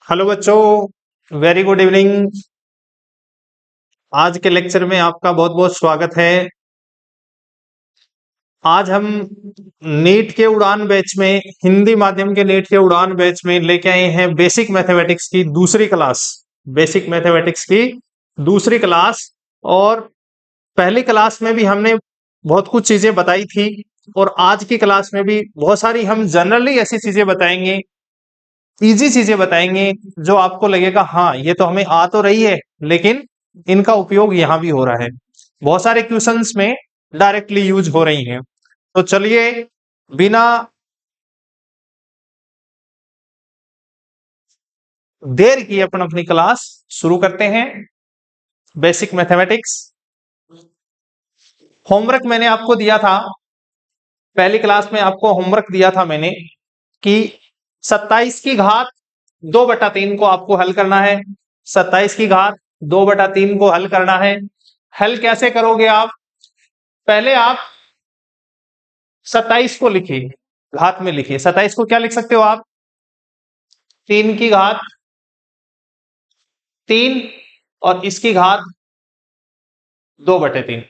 Hello बच्चों, very good evening. आज के लेक्चर में आपका बहुत बहुत स्वागत है। आज हम नीट के उड़ान बैच में, हिंदी माध्यम के नीट के उड़ान बैच में लेके आए हैं बेसिक मैथमेटिक्स की दूसरी क्लास। बेसिक मैथमेटिक्स की दूसरी क्लास। और पहली क्लास में भी हमने बहुत कुछ चीजें बताई थी, और आज की क्लास में भी बहुत सारी हम जनरली ऐसी चीजें बताएंगे, इजी चीजें बताएंगे जो आपको लगेगा हाँ ये तो हमें आ तो रही है, लेकिन इनका उपयोग यहां भी हो रहा है। बहुत सारे क्वेश्चंस में डायरेक्टली यूज हो रही हैं। तो चलिए बिना देर किए अपन अपनी क्लास शुरू करते हैं। बेसिक मैथमेटिक्स होमवर्क मैंने आपको दिया था, पहली क्लास में आपको होमवर्क दिया था मैंने कि 27 की घात 2/3 को आपको हल करना है। 27 की घात 2/3 को हल करना है। हल कैसे करोगे आप? पहले आप 27 को लिखिए, घात में लिखिए। 27 को क्या लिख सकते हो आप? 3 की घात 3 और इसकी घात 2/3।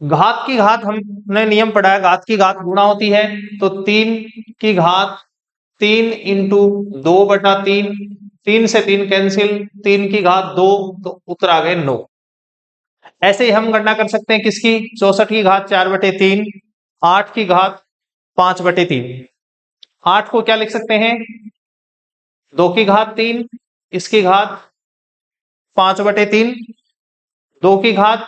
घात की घात हमने नियम पढ़ा है, घात की घात गुणा होती है। तो 3 की घात 3 इंटू 2/3, 3 से 3 कैंसिल, 3 की घात 2, तो उत्तर आ गए 9। ऐसे ही हम गणना कर सकते हैं किसकी? 64 की घात 4/3, 8 की घात 5/3। 8 को क्या लिख सकते हैं? 2 की घात 3, इसकी घात 5/3, 2 की घात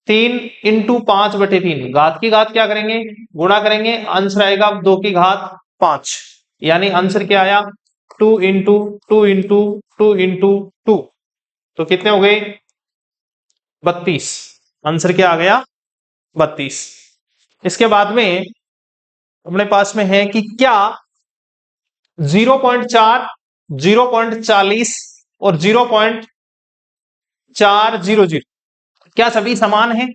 3 इंटू 5/3। घात की घात क्या करेंगे? गुणा करेंगे। आंसर आएगा 2 की घात 5, यानी आंसर क्या आया? 2 इंटू 2 इंटू 2 इंटू 2, तो कितने हो गए? 32। आंसर क्या आ गया? 32। इसके बाद में अपने पास में है कि क्या 0.4, 0.40 और 0.400 क्या सभी समान है?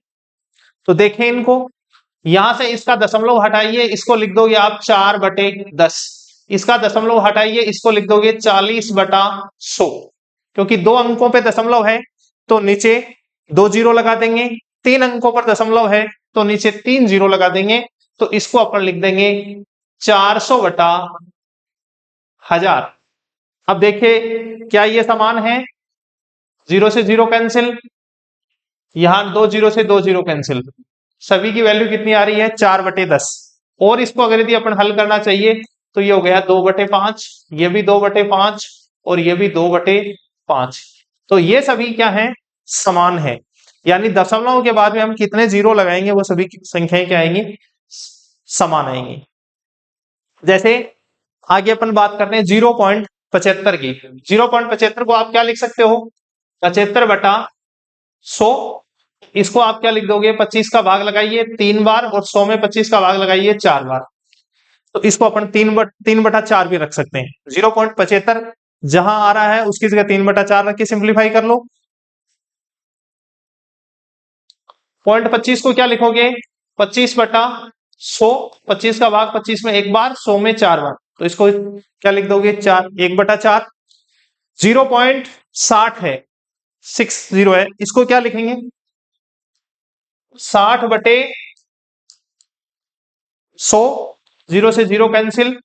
तो देखें इनको, यहां से इसका दशमलव हटाइए, इसको लिख दोगे आप 4/10। इसका दशमलव हटाइए, इसको लिख दोगे 40/100। क्योंकि 2 अंकों पे दशमलव है तो नीचे 2 जीरो लगा देंगे, 3 अंकों पर दशमलव है तो नीचे 3 जीरो लगा देंगे। तो इसको अपन लिख देंगे 400/1000। अब देखिए क्या ये समान है? 0 से 0 कैंसिल, यहां 2 जीरो से 2 जीरो कैंसिल, सभी की वैल्यू कितनी आ रही है? 4/10। और इसको अगर यदि अपन हल करना चाहिए तो ये हो गया 2/5, ये भी 2/5 और ये भी 2/5। तो ये सभी क्या है? समान है। यानी दशमलव के बाद में हम कितने जीरो लगाएंगे वो सभी संख्याएं क्या आएंगी? समान आएंगी। जैसे आगे अपन बात करते हैं 0.75 की। 0.75 को आप क्या लिख सकते हो? 75/100। इसको आप क्या लिख दोगे? 25 का भाग लगाइए 3 बार, और 100 में 25 का भाग लगाइए 4 बार। तो इसको अपन 3/4 भी रख सकते हैं। 0.75 जहां आ रहा है उसकी जगह 3/4 रख के सिंप्लीफाई कर लो। 0.25 को क्या लिखोगे? 25/100। 25 का भाग 25 में एक बार, 100 में 4 बार, तो इसको क्या लिख दोगे? 1/4। 0.60 है, 60 है, इसको क्या लिखेंगे? 60/100। 0 से 0 कैंसिल,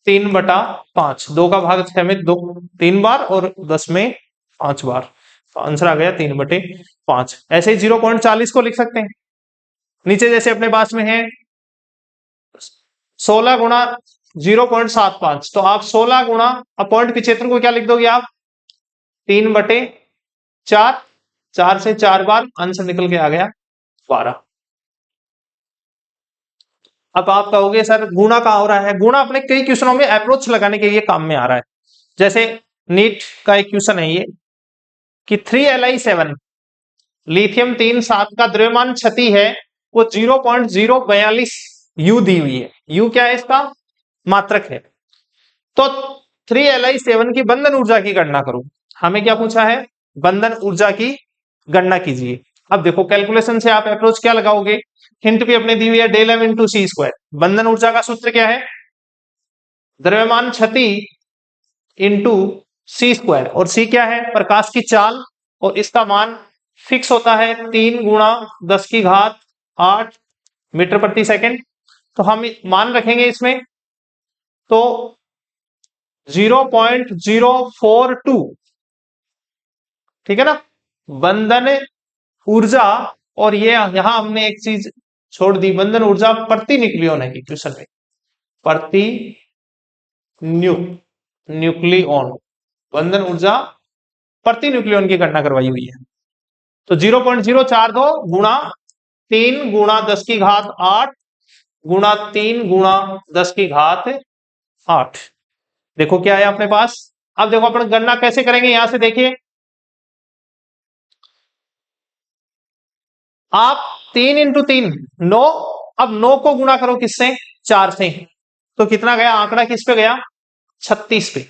3/5। 2 का भाग 6 में 2 3 बार, और 10 में 5 बार, तो आंसर आ गया 3/5। ऐसे ही 0.40 को लिख सकते हैं। नीचे जैसे अपने पास में है 16 गुणा 0.75, तो आप 16 गुणा अपॉइंट 75 को क्या लिख दोगे आप? 3/4। 4 से 4 बार, आंसर निकल के आ गया 12। अब आप कहोगे सर गुणा कहां हो रहा है? गुणा अपने कई क्वेश्चनों में अप्रोच लगाने के लिए काम में आ रहा है। जैसे नीट का एक क्वेश्चन है ये कि 3Li7 लिथियम 3 7 का द्रव्यमान क्षति है वो 0.042 यू दी हुई है। यू क्या है? इसका मात्रक है। तो 3Li7 की बंधन ऊर्जा की गणना करो। हमें क्या पूछा है? बंधन ऊर्जा की गणना कीजिए। अब देखो कैलकुलेशन से आप अप्रोच क्या लगाओगे? हिंट भी अपने दी हुई है, del m इंटू सी स्क्वायर। बंधन ऊर्जा का सूत्र क्या है? द्रव्यमान क्षति इंटू सी स्क्वायर, और सी क्या है? प्रकाश की चाल, और इसका मान फिक्स होता है 3 गुणा 10 की घात 8 मीटर प्रति सेकंड। तो हम मान रखेंगे इसमें, तो 0.042, ठीक है ना, बंधन ऊर्जा। और ये यहां हमने एक चीज छोड़ दी, बंधन ऊर्जा प्रति न्यूक्लियन है क्वेश्चन में, प्रति न्यूक्लियन, बंधन ऊर्जा प्रति न्यूक्लियन की गणना करवाई हुई है। तो 0.042 गुणा 3 गुणा 10 की घात 8 गुणा 3 गुणा 10 की घात 8। देखो क्या है अपने पास। अब देखो अपन गणना कैसे करेंगे, यहां से देखिए, आप 3 इंटू 3 9, अब 9 को गुणा करो किससे? 4 से, तो कितना गया आंकड़ा, किस पे गया? 36 पे।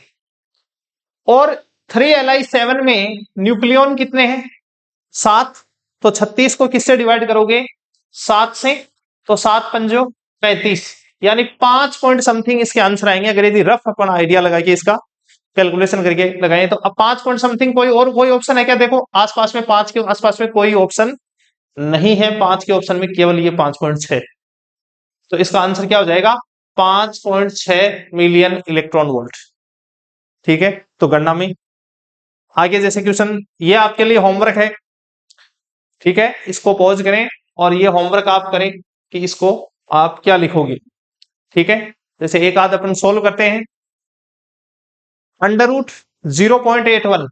और 3Li7 में न्यूक्लियन कितने हैं? 7, तो 36 को किससे डिवाइड करोगे? 7 से, तो 7 पंजो 35, यानी 5 पॉइंट समथिंग इसके आंसर आएंगे। अगर यदि रफ अपन आइडिया लगा के इसका कैलकुलेशन करके लगाए तो। अब 5 पॉइंट समथिंग कोई ऑप्शन है क्या? देखो आसपास में 5 के आसपास में कोई ऑप्शन नहीं है, 5 के ऑप्शन में केवल ये 5.6, तो इसका आंसर क्या हो जाएगा? 5.6 मिलियन इलेक्ट्रॉन वोल्ट। ठीक है, तो गणना में आगे जैसे क्वेश्चन, ये आपके लिए होमवर्क है, ठीक है, इसको पॉज करें और ये होमवर्क आप करें कि इसको आप क्या लिखोगे। ठीक है, जैसे एक आध अपन सोल्व करते हैं। अंडर रूट 0.81,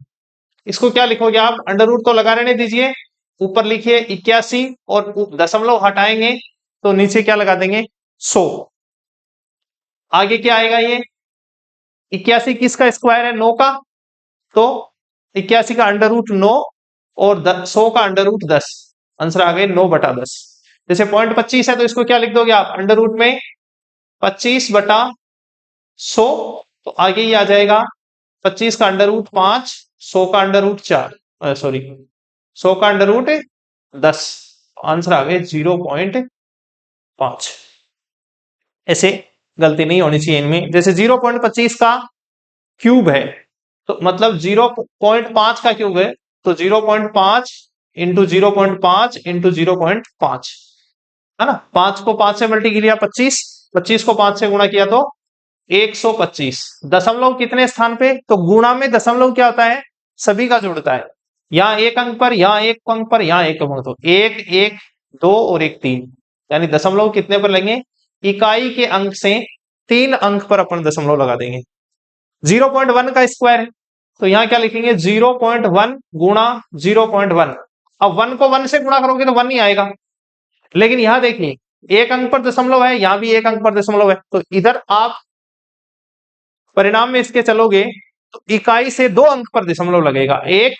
इसको क्या लिखोगे आप? अंडर रूट तो लगा रहने दीजिए, ऊपर लिखिए 81 और दशमलव हटाएंगे तो नीचे क्या लगा देंगे? 100। आगे क्या आएगा? ये 81 किसका स्क्वायर है? 9 का, तो 81 का अंडर रूट 9 और 100 का अंडर रूट 10, आंसर आ गए 9/10। जैसे 0.25 है तो इसको क्या लिख दोगे आप? अंडर रूट में 25/100, तो आगे ही आ जाएगा 25 का अंडर रूट 5, 100 का अंडर रूट 4, सॉरी 100 का अंडर रूट 10, आंसर आ गए 0.5। ऐसे गलती नहीं होनी चाहिए इनमें। जैसे 0.25 का क्यूब है, तो मतलब 0.5 का क्यूब है, तो 0.5 इंटू 0.5 इंटू 0.5, है ना। 5 को 5 से मल्टी किया 25, 25 को 5 से गुणा किया तो 125। दशमलव कितने स्थान पे? तो गुणा में दशमलव क्या होता है? सभी का जुड़ता है। यहाँ एक अंक पर, यहाँ एक अंक पर, यहाँ एक अंक, तो 1 1 2 और 1 3, यानी दशमलव कितने पर लेंगे? इकाई के अंक से 3 अंक पर अपन दशमलव लगा देंगे। 0.1 का स्क्वायर है, तो यहाँ क्या लिखेंगे? 0.1 गुणा 0.1। अब 1 को 1 से गुणा करोगे तो 1 ही आएगा, लेकिन यहां देखिए एक अंक पर दशमलव है, यहां भी एक अंक पर दशमलव है, तो इधर आप परिणाम में इसके चलोगे तो इकाई से 2 अंक पर दशमलव लगेगा, एक,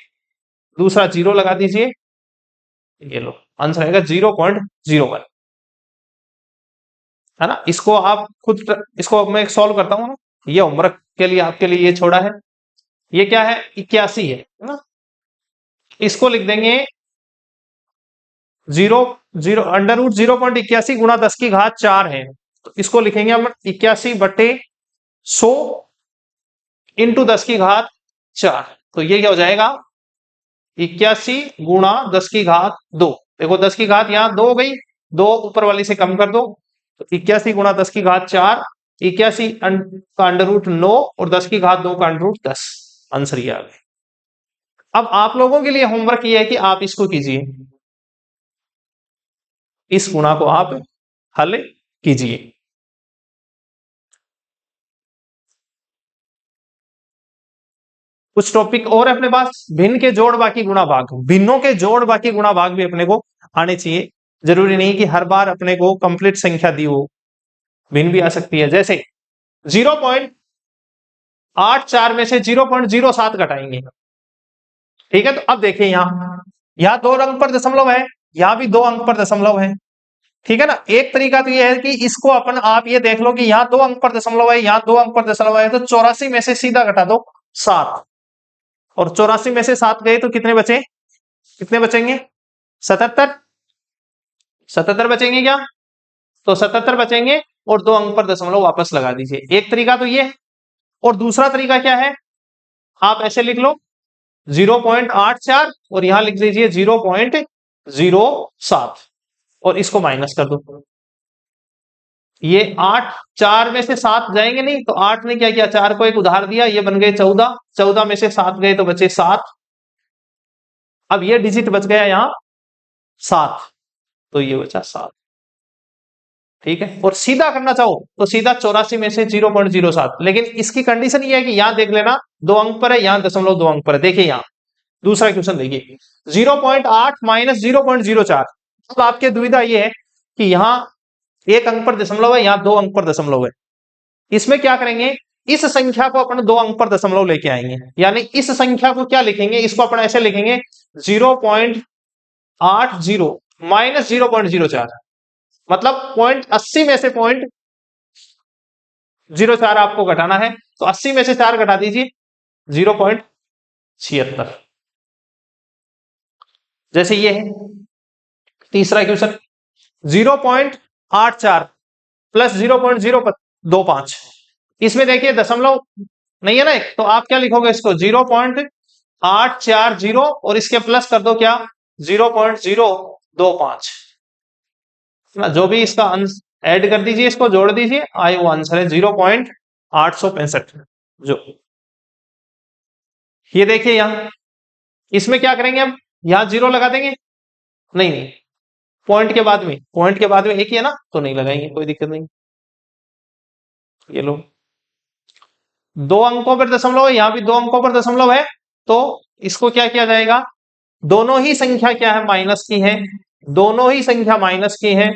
दूसरा 0 लगा दीजिए, ये लो आंसर आएगा 0.01, है ना। इसको आप खुद, इसको मैं सॉल्व करता हूं ना, ये होमवर्क के लिए आपके लिए ये छोड़ा है। ये क्या है? 81 है ना, इसको लिख देंगे अंडर रूट 0.81 गुणा 10 की घात 4 है, तो इसको लिखेंगे हम 81/100 इंटू 10 की घात 4, तो ये क्या हो जाएगा? 81 गुणा 10 की घात 2। देखो 10 की घात यहाँ 2 हो गई, 2 ऊपर वाली से कम कर दो, तो 81 गुणा 10 की घात 4, 81 का अंडर रूट 9 और 10 की घात 2 का अंडर रूट 10, आंसर ये आ गया। अब आप लोगों के लिए होमवर्क ये है कि आप इसको कीजिए, इस गुणा को आप हल कीजिए। कुछ टॉपिक और है अपने पास, भिन्न के जोड़ बाकी गुणा भाग, भिन्नों के जोड़ बाकी गुणा भाग भी अपने को आने चाहिए। जरूरी नहीं कि हर बार अपने को कंप्लीट संख्या दी हो, भिन्न भी आ सकती है। जैसे 0.84 में से 0.07 घटाएंगे, ठीक है, तो अब देखिए यहाँ 2 अंक पर दशमलव है, यहाँ भी 2 अंक पर दशमलव है, ठीक है ना। एक तरीका तो ये है कि इसको अपन आप ये देख लो कि यहाँ 2 अंक पर दशमलव है, यहाँ 2 अंक पर दशमलव है, तो 84 में से सीधा घटा दो 7, और 84 में से 7 गए तो कितने बचे? कितने बचेंगे? 77, 77 बचेंगे क्या? तो 77 बचेंगे और 2 अंक पर दशमलव वापस लगा दीजिए। एक तरीका तो ये है, और दूसरा तरीका क्या है, आप ऐसे लिख लो 0.84 और यहां लिख लीजिए 0.07 और इसको माइनस कर दो। ये 8, 4 में से 7 जाएंगे नहीं, तो 8 ने क्या किया, 4 को एक उधार दिया, ये बन गए 14, 14 में से 7 गए तो बचे 7। अब ये डिजिट बच गया यहां 7, तो ये बचा 7। ठीक है, और सीधा करना चाहो तो सीधा 84 में से 0.07, लेकिन इसकी कंडीशन ये है कि यहां देख लेना 2 अंक पर है, यहां 0.2 अंक पर है। देखिए यहां दूसरा क्वेश्चन देखिए 0.8 माइनस 0.04। अब आपके दुविधा ये है कि यहां 1 अंक पर दशमलव है, यहां 2 अंक पर दशमलव है। इसमें क्या करेंगे, इस संख्या को अपन 2 अंक पर दशमलव लेके आएंगे, यानी इस संख्या को क्या लिखेंगे, इसको अपन ऐसे लिखेंगे 0.80 माइनस 0.04, मतलब 0.80 में से 0.04 आपको घटाना है, तो 80 में से 4 घटा दीजिए 0.76। जैसे ये है तीसरा क्वेश्चन 0.84 प्लस 0.025, इसमें देखिए दशमलव नहीं है ना एक, तो आप क्या लिखोगे इसको 0.840 और इसके प्लस कर दो क्या 0.025 ना, जो भी इसका अंश ऐड कर दीजिए, इसको जोड़ दीजिए, आए वो आंसर है 0.865। जो ये देखिए यहां इसमें क्या करेंगे, हम यहां 0 लगा देंगे, नहीं नहीं पॉइंट के बाद में, पॉइंट के बाद में एक ही है ना, तो नहीं लगाएंगे, कोई दिक्कत नहीं। ये लो 2 अंकों पर दशमलव है, यहां भी 2 अंकों पर दशमलव है, तो इसको क्या किया जाएगा, दोनों ही संख्या क्या है, माइनस की है, दोनों ही संख्या माइनस की है,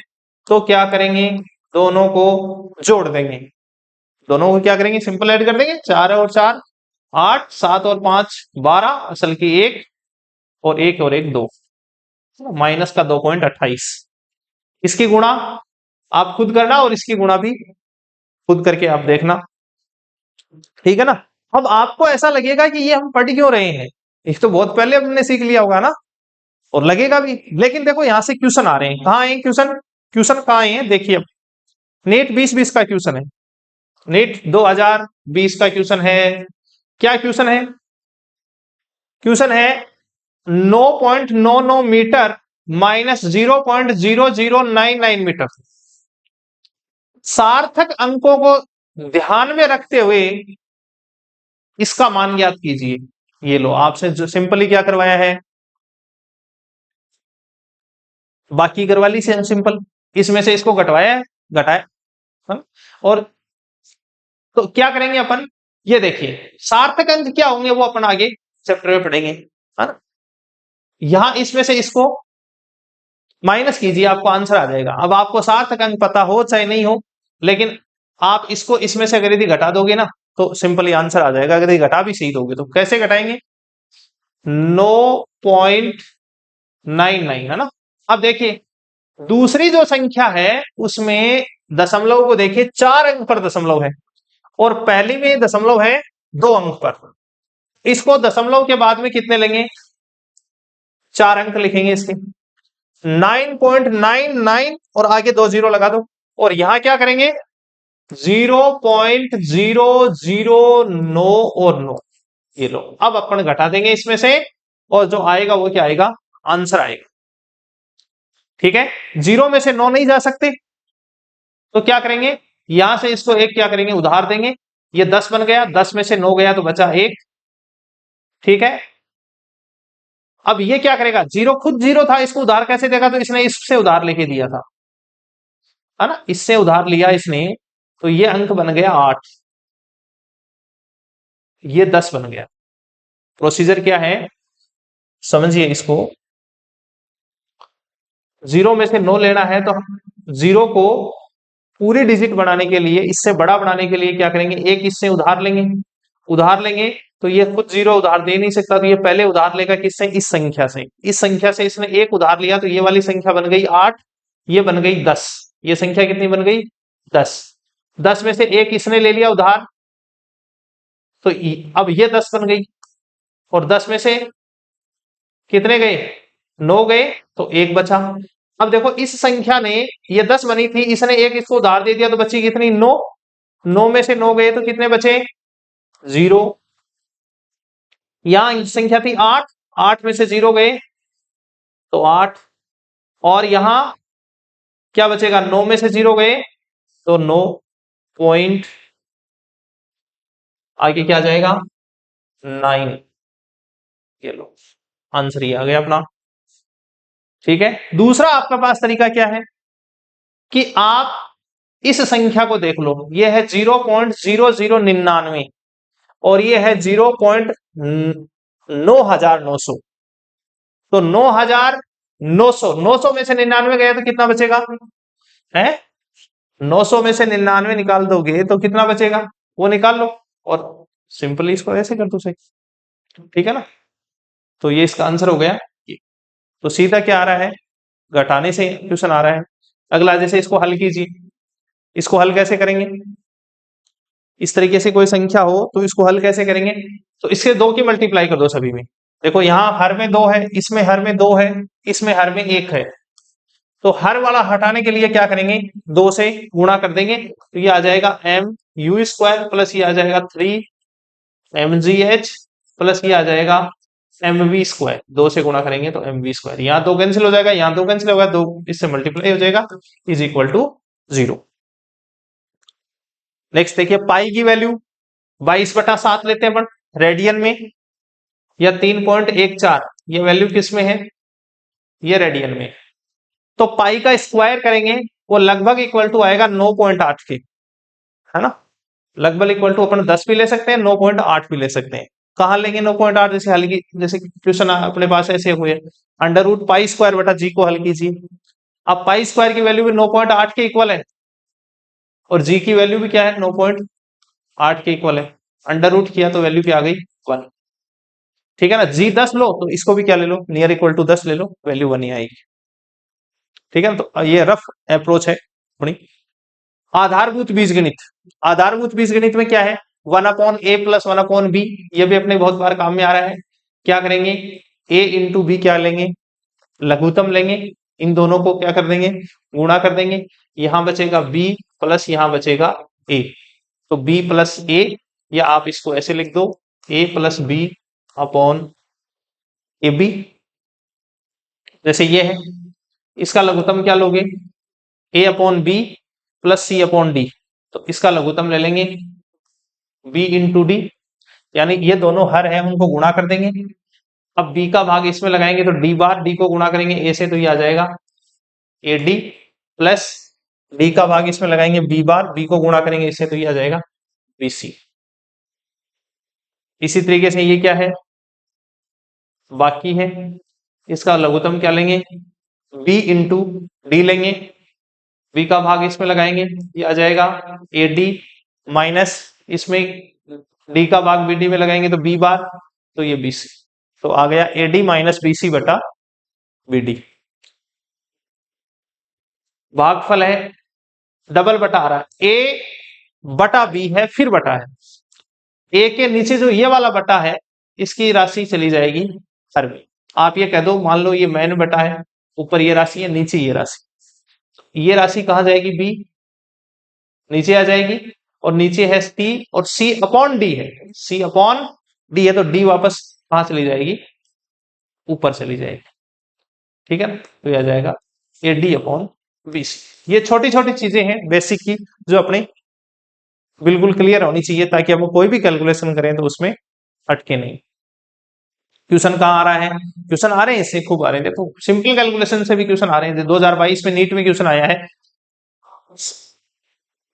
तो क्या करेंगे, दोनों को जोड़ देंगे। दोनों को क्या करेंगे, सिंपल ऐड कर देंगे, 4 और 4 8, 7 और 5 12, असल की 1 और 1 और 1 2, माइनस का 2.28। इसकी गुणा आप खुद करना और इसकी गुणा भी खुद करके आप देखना, ठीक है ना। अब आपको ऐसा लगेगा कि ये हम पढ़ क्यों रहे हैं, एक तो बहुत पहले हमने सीख लिया होगा ना, और लगेगा भी, लेकिन देखो यहां से क्वेश्चन आ रहे हैं, कहां आए क्वेश्चन, क्वेश्चन कहां आए हैं, देखिए नेट 2020 का क्वेश्चन है, नेट 2020 का क्वेश्चन है। क्या क्वेश्चन है, क्वेश्चन है 9.99 मीटर माइनस 0.0099 मीटर। सार्थक अंकों को ध्यान में रखते हुए इसका मान ज्ञात कीजिए। ये लो आपसे जो सिंपली क्या करवाया है, बाकी करवा ली सिंपल, इसमें से इसको घटवाया है, घटाया, और तो क्या करेंगे अपन, ये देखिए सार्थक अंक क्या होंगे वो अपन आगे चैप्टर में पढ़ेंगे, है ना। यहां इसमें से इसको माइनस कीजिए, आपको आंसर आ जाएगा। अब आपको सार्थक अंक पता हो चाहे नहीं हो, लेकिन आप इसको इसमें से अगर यदि घटा दोगे ना, तो सिंपली आंसर आ जाएगा। अगर यदि घटा भी सही दोगे तो कैसे घटाएंगे, 9.99 है ना। अब देखिए दूसरी जो संख्या है उसमें दशमलव को देखिए 4 अंक पर दशमलव है, और पहली में दशमलव है 2 अंक पर। इसको दशमलव के बाद में कितने लेंगे, 4 अंक लिखेंगे इसके, 9.99 और आगे 2 जीरो लगा दो, और यहां क्या करेंगे 0.009 और 9। ये लो अब अपन घटा देंगे इसमें से, और जो आएगा वो क्या आएगा, आंसर आएगा। ठीक है, 0 में से 9 नहीं जा सकते, तो क्या करेंगे, यहां से इसको एक क्या करेंगे, उधार देंगे, ये 10 बन गया, 10 में से 9 गया तो बचा 1। ठीक है, अब ये क्या करेगा, 0 खुद 0 था, इसको उधार कैसे देगा, तो इसने इससे उधार लेके दिया था, है ना, इससे उधार लिया इसने, तो ये अंक बन गया 8, ये 10 बन गया। प्रोसीजर क्या है समझिए इसको, 0 में से 9 लेना है, तो 0 को पूरी डिजिट बनाने के लिए, इससे बड़ा बनाने के लिए क्या करेंगे, एक इससे उधार लेंगे, उधार लेंगे तो ये खुद 0 उधार दे नहीं सकता, तो ये पहले उधार लेगा किससे, इस संख्या से, इस संख्या से इसने एक उधार लिया, तो ये वाली संख्या बन गई 8, ये बन गई 10, ये संख्या कितनी बन गई 10। 10 में से एक इसने ले लिया उधार, तो अब ये 10 बन गई, और 10 में से कितने गए, 9 गए, तो एक बचा। अब देखो इस संख्या ने, ये 10 बनी थी, इसने एक इसको उधार दे दिया, तो बची कितनी 9, 9 में से 9 गए तो कितने बचे 0, यहां संख्या थी 8, 8 में से 0 गए तो 8, और यहां क्या बचेगा, 9 में से 0 गए तो 9 पॉइंट, आगे क्या जाएगा 9। ये लो, आंसर ये आ गया अपना। ठीक है, दूसरा आपके पास तरीका क्या है कि आप इस संख्या को देख लो, ये है 0.0099 और ये है 0.9900, तो 9,900 में से 99 गया तो कितना बचेगा है, 900 में से 99 निकाल दोगे तो कितना बचेगा, वो निकाल लो और सिंपली इसको ऐसे कर दो सही। ठीक है ना, तो ये इसका आंसर हो गया। तो सीधा क्या आ रहा है, घटाने से क्वेश्चन आ रहा है। अगला जैसे इसको हल कीजिए, इसको हल कैसे करेंगे, इस तरीके से कोई संख्या हो तो इसको हल कैसे करेंगे, तो इसके 2 की मल्टीप्लाई कर दो सभी में। देखो यहां हर में 2 है, इसमें हर में 2 है, इसमें हर में 1 है, तो हर वाला हटाने के लिए क्या करेंगे, 2 से गुणा कर देंगे, तो ये आ जाएगा mu² प्लस ये आ जाएगा 3mgh प्लस ये आ जाएगा mv², 2 से गुणा करेंगे तो mv², यहाँ 2 कैंसिल हो जाएगा, यहाँ 2 कैंसिल होगा, 2 इससे मल्टीप्लाई हो जाएगा, इज इक्वल टू 0। नेक्स्ट देखिए पाई की वैल्यू 22/7 लेते हैं अपन रेडियन में, या 3.14, ये वैल्यू किस में है, ये रेडियन में, तो पाई का स्क्वायर करेंगे वो लगभग इक्वल टू आएगा 9.8 के, है ना, लगभग इक्वल टू अपन 10 भी ले सकते हैं, 9.8 भी ले सकते हैं। कहां लेंगे 9.8, जैसे हल की, जैसे क्वेश्चन अपने पास ऐसे हुए, √π² को हल कीजिए। अब π² की वैल्यू भी 9.8 के इक्वल है और जी की वैल्यू भी क्या है 9.8 के इक्वल है, अंडर रूट किया तो वैल्यू क्या आ गई 1। ठीक है ना, जी 10 लो तो इसको भी क्या ले लो, नियर इक्वल टू 10 ले लो, वैल्यू 1 ही आएगी। ठीक है ना, तो ये रफ अप्रोच है अपनी। आधारभूत बीजगणित, आधारभूत बीजगणित में क्या है 1/a प्लस 1/b, ये भी अपने बहुत बार काम में आ रहा है। क्या करेंगे, a इंटू बी क्या लेंगे, लघुत्तम लेंगे, इन दोनों को क्या कर देंगे, गुणा कर देंगे, यहां बचेगा b प्लस यहां बचेगा a, तो b प्लस a, या आप इसको ऐसे लिख दो a plus b upon A B, जैसे ये है, इसका लघुत्तम क्या लोगे, a upon B plus c upon D, तो इसका लघुत्तम ले लेंगे b इंटू डी, यानी ये दोनों हर है उनको गुणा कर देंगे। अब b का भाग इसमें लगाएंगे तो d बार, d को गुणा करेंगे a से तो ये आ जाएगा ए डी, प्लस d का भाग इसमें लगाएंगे b बार, b को गुणा करेंगे इससे तो ये आ जाएगा बी सी। इसी तरीके से ये क्या है, बाकी है, इसका लघुत्तम क्या लेंगे b इंटू डी लेंगे, b का भाग इसमें लगाएंगे, ये आ जाएगा ए डी, माइनस इसमें d का भाग बी डी में लगाएंगे तो b बार, तो ये बी सी, तो आ गया A D minus B C बटा बी डी। भागफल है डबल बटा आ रहा है, ए बटा बी है फिर बटा है, ए के नीचे जो ये वाला बटा है इसकी राशि चली जाएगी हर में। आप ये कह दो, मान लो ये मैन बटा है, ऊपर ये राशि है, नीचे ये राशि, ये राशि कहां जाएगी, बी नीचे आ जाएगी, और नीचे है सी, और सी अपॉन डी है, सी अपॉन डी है, तो डी वापस कहां चली जाएगी, ऊपर चली जाएगी। ठीक है ना, तो ये आ जाएगा A D upon B C. ये छोटी छोटी चीजें हैं बेसिक की जो अपने बिल्कुल क्लियर होनी चाहिए, ताकि हम कोई भी कैलकुलेशन करें तो उसमें अटके नहीं। क्वेश्चन कहाँ आ रहा है, क्वेश्चन आ रहे हैं इससे खूब आ रहे हैं, देखो सिंपल कैलकुलेशन से भी क्वेश्चन आ रहे हैं। 2022 में नीट में क्वेश्चन आया है,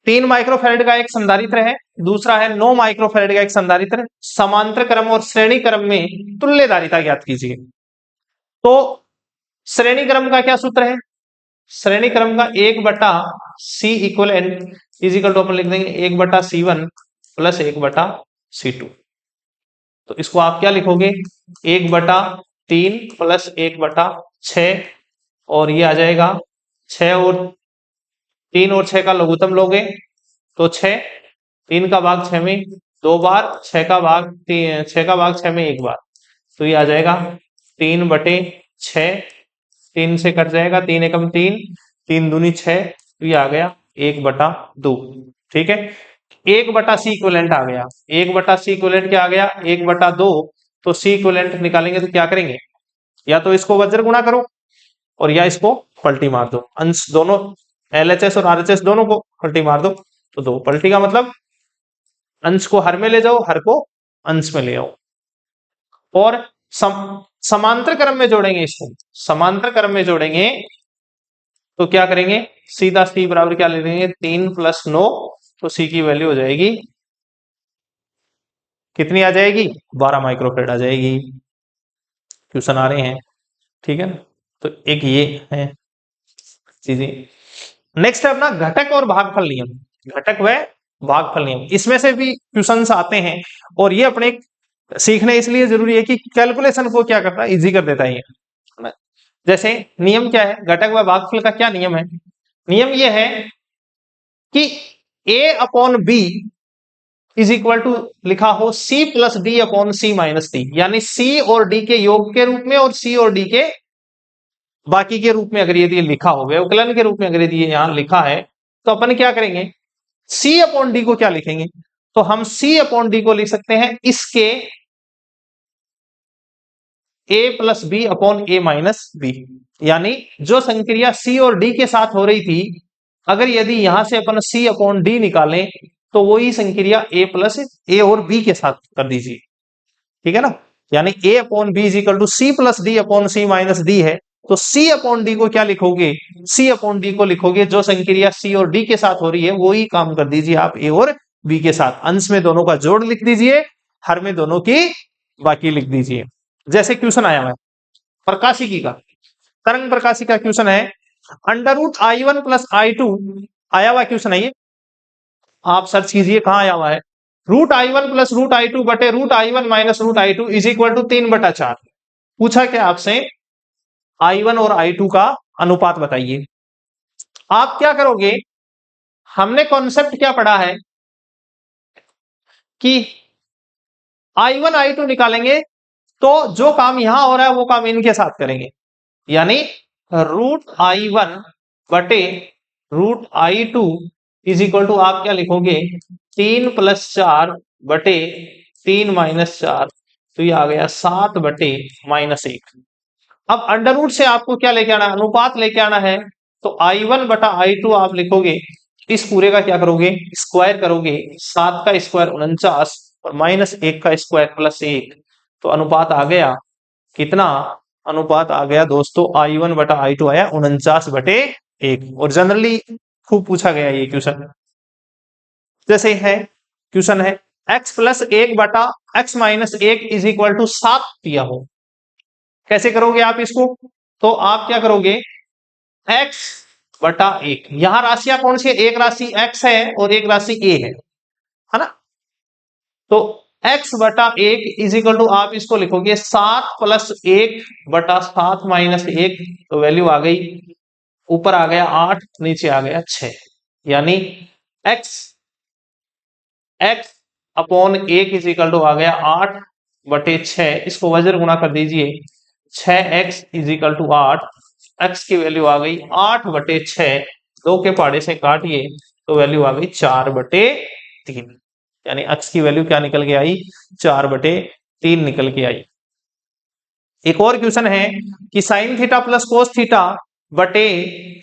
3 माइक्रोफैरड का एक संधारित्र है, दूसरा है 9 माइक्रोफैरड का एक संधारित्र, समांतर क्रम और श्रेणी क्रम में तुल्य धारिता ज्ञात कीजिए। तो श्रेणी क्रम का क्या सूत्र है, श्रेणी क्रम का 1/c equivalent is equal to अपन लिख देंगे 1/c1 प्लस 1/c2। तो इसको आप क्या लिखोगे 1/3 प्लस 1/6, और ये आ जाएगा 6 और 3 और 6 का लघुत्तम लोगे तो 6, 3 का भाग 6 में 2 बार, 6 का भाग 6 में 1 बार, तो ये आ जाएगा 3/6, 3 से कट जाएगा, 3 एकम 3, 3 दूनी 6, तो ये आ गया 1/2। ठीक है, एक बटा सी इक्विवेलेंट आ गया, एक बटा सी इक्विवेलेंट क्या आ गया, एक बटा दो। तो सी इक्विवेलेंट निकालेंगे तो क्या करेंगे, या तो इसको वज्र गुणा करो और या इसको पलटी मार दो, अंश दोनों एलएचएस और आरएचएस दोनों को पलटी मार दो। तो दो पलटी का मतलब अंश को हर में ले जाओ, हर को अंश में ले आओ, और समांतर क्रम में जोड़ेंगे इसको, समांतर क्रम में जोड़ेंगे तो क्या करेंगे, सीधा सी बराबर क्या ले लेंगे, 3 + 9। तो सी की वैल्यू हो जाएगी कितनी आ जाएगी, 12 माइक्रोफेड आ जाएगी। क्वेश्चन आ रहे हैं, ठीक है ना। तो एक ये है चीजें। नेक्स्ट है अपना घटक और भागफल नियम, घटक व भागफल नियम, इसमें से भी क्वेश्चंस आते हैं और ये अपने सीखने इसलिए जरूरी है कि कैलकुलेशन को क्या करता है, इजी कर देता है ये। जैसे नियम क्या है, घटक व भागफल का क्या नियम है, नियम ये है कि A/B इज इक्वल टू लिखा हो C+D/C-D, यानी C और D के योग के रूप में और C और D के बाकी के रूप में अगर यदि लिखा हो, व्यवकलन के रूप में अगर यदि यहां लिखा है, तो अपन क्या करेंगे, C/D को क्या लिखेंगे, तो हम C/D को लिख सकते हैं इसके A+B/A-B, यानी जो संक्रिया C और D के साथ हो रही थी, अगर यदि यहां से अपन C/D निकालें तो वही संक्रिया A और B के साथ कर दीजिए, ठीक है ना। यानी A/B is equal to C+D/C-D है, तो C/D को क्या लिखोगे, C/D को लिखोगे जो संक्रिया C और D के साथ हो रही है वही काम कर दीजिए आप A और B के साथ, अंश में दोनों का जोड़ लिख दीजिए, हर में दोनों की बाकी लिख दीजिए। जैसे क्वेश्चन आया हुआ प्रकाशिकी का, तरंग प्रकाशिकी का क्वेश्चन है, √I1 + I2 आया हुआ क्वेश्चन है ये, आप सर्च कीजिए कहां आया हुआ है, √I1 + √I2 बटे √I1 - √I2 is equal to 3/4। पूछा क्या आपसे, I1 और I2 का अनुपात बताइए। आप क्या करोगे, हमने कॉन्सेप्ट क्या पढ़ा है कि I1 I2 निकालेंगे तो जो काम यहां हो रहा है वो काम इनके साथ करेंगे, यानी √I1 बटे √I2 इज इक्वल टू आप क्या लिखोगे, 3 + 4 बटे 3 - 4, तो ये आ गया 7 बटे -1। अब अंडर रूट से आपको क्या लेके आना है, अनुपात लेके आना है, तो I1 बटा I2 आप लिखोगे, इस पूरे का क्या करोगे, स्क्वायर करोगे, 7 का स्क्वायर 49 और -1 का स्क्वायर +1, तो अनुपात आ गया कितना, अनुपात आ गया दोस्तों I1 बटा I2 आया 49/1, और जनरली खूब पूछा गया ये क्वेश्चन। जैसे है क्वेश्चन है x + 1 बटा x - 1 इज इक्वल टू 7 दिया हो, कैसे करोगे आप इसको, तो आप क्या करोगे, x बटा 1, यहां राशियां कौन सी है, एक राशि x है और एक राशि a है ना, तो x बटा 1 इज इक्वल टू आप इसको लिखोगे 7 + 1 बटा 7 - 1, तो वैल्यू आ गई, ऊपर आ गया 8, नीचे आ गया 6, यानी x upon 1 is equal to आ गया 8/6, इसको वज्र गुणा कर दीजिए, 6x is equal to 8, x की वैल्यू आ गई 8/6, 2 के पहाड़े से काटिए तो वैल्यू आ गई 4/3, यानी x की वैल्यू क्या निकल के आई, 4/3 निकल के आई। एक और क्वेश्चन है कि sine theta plus cos theta बटे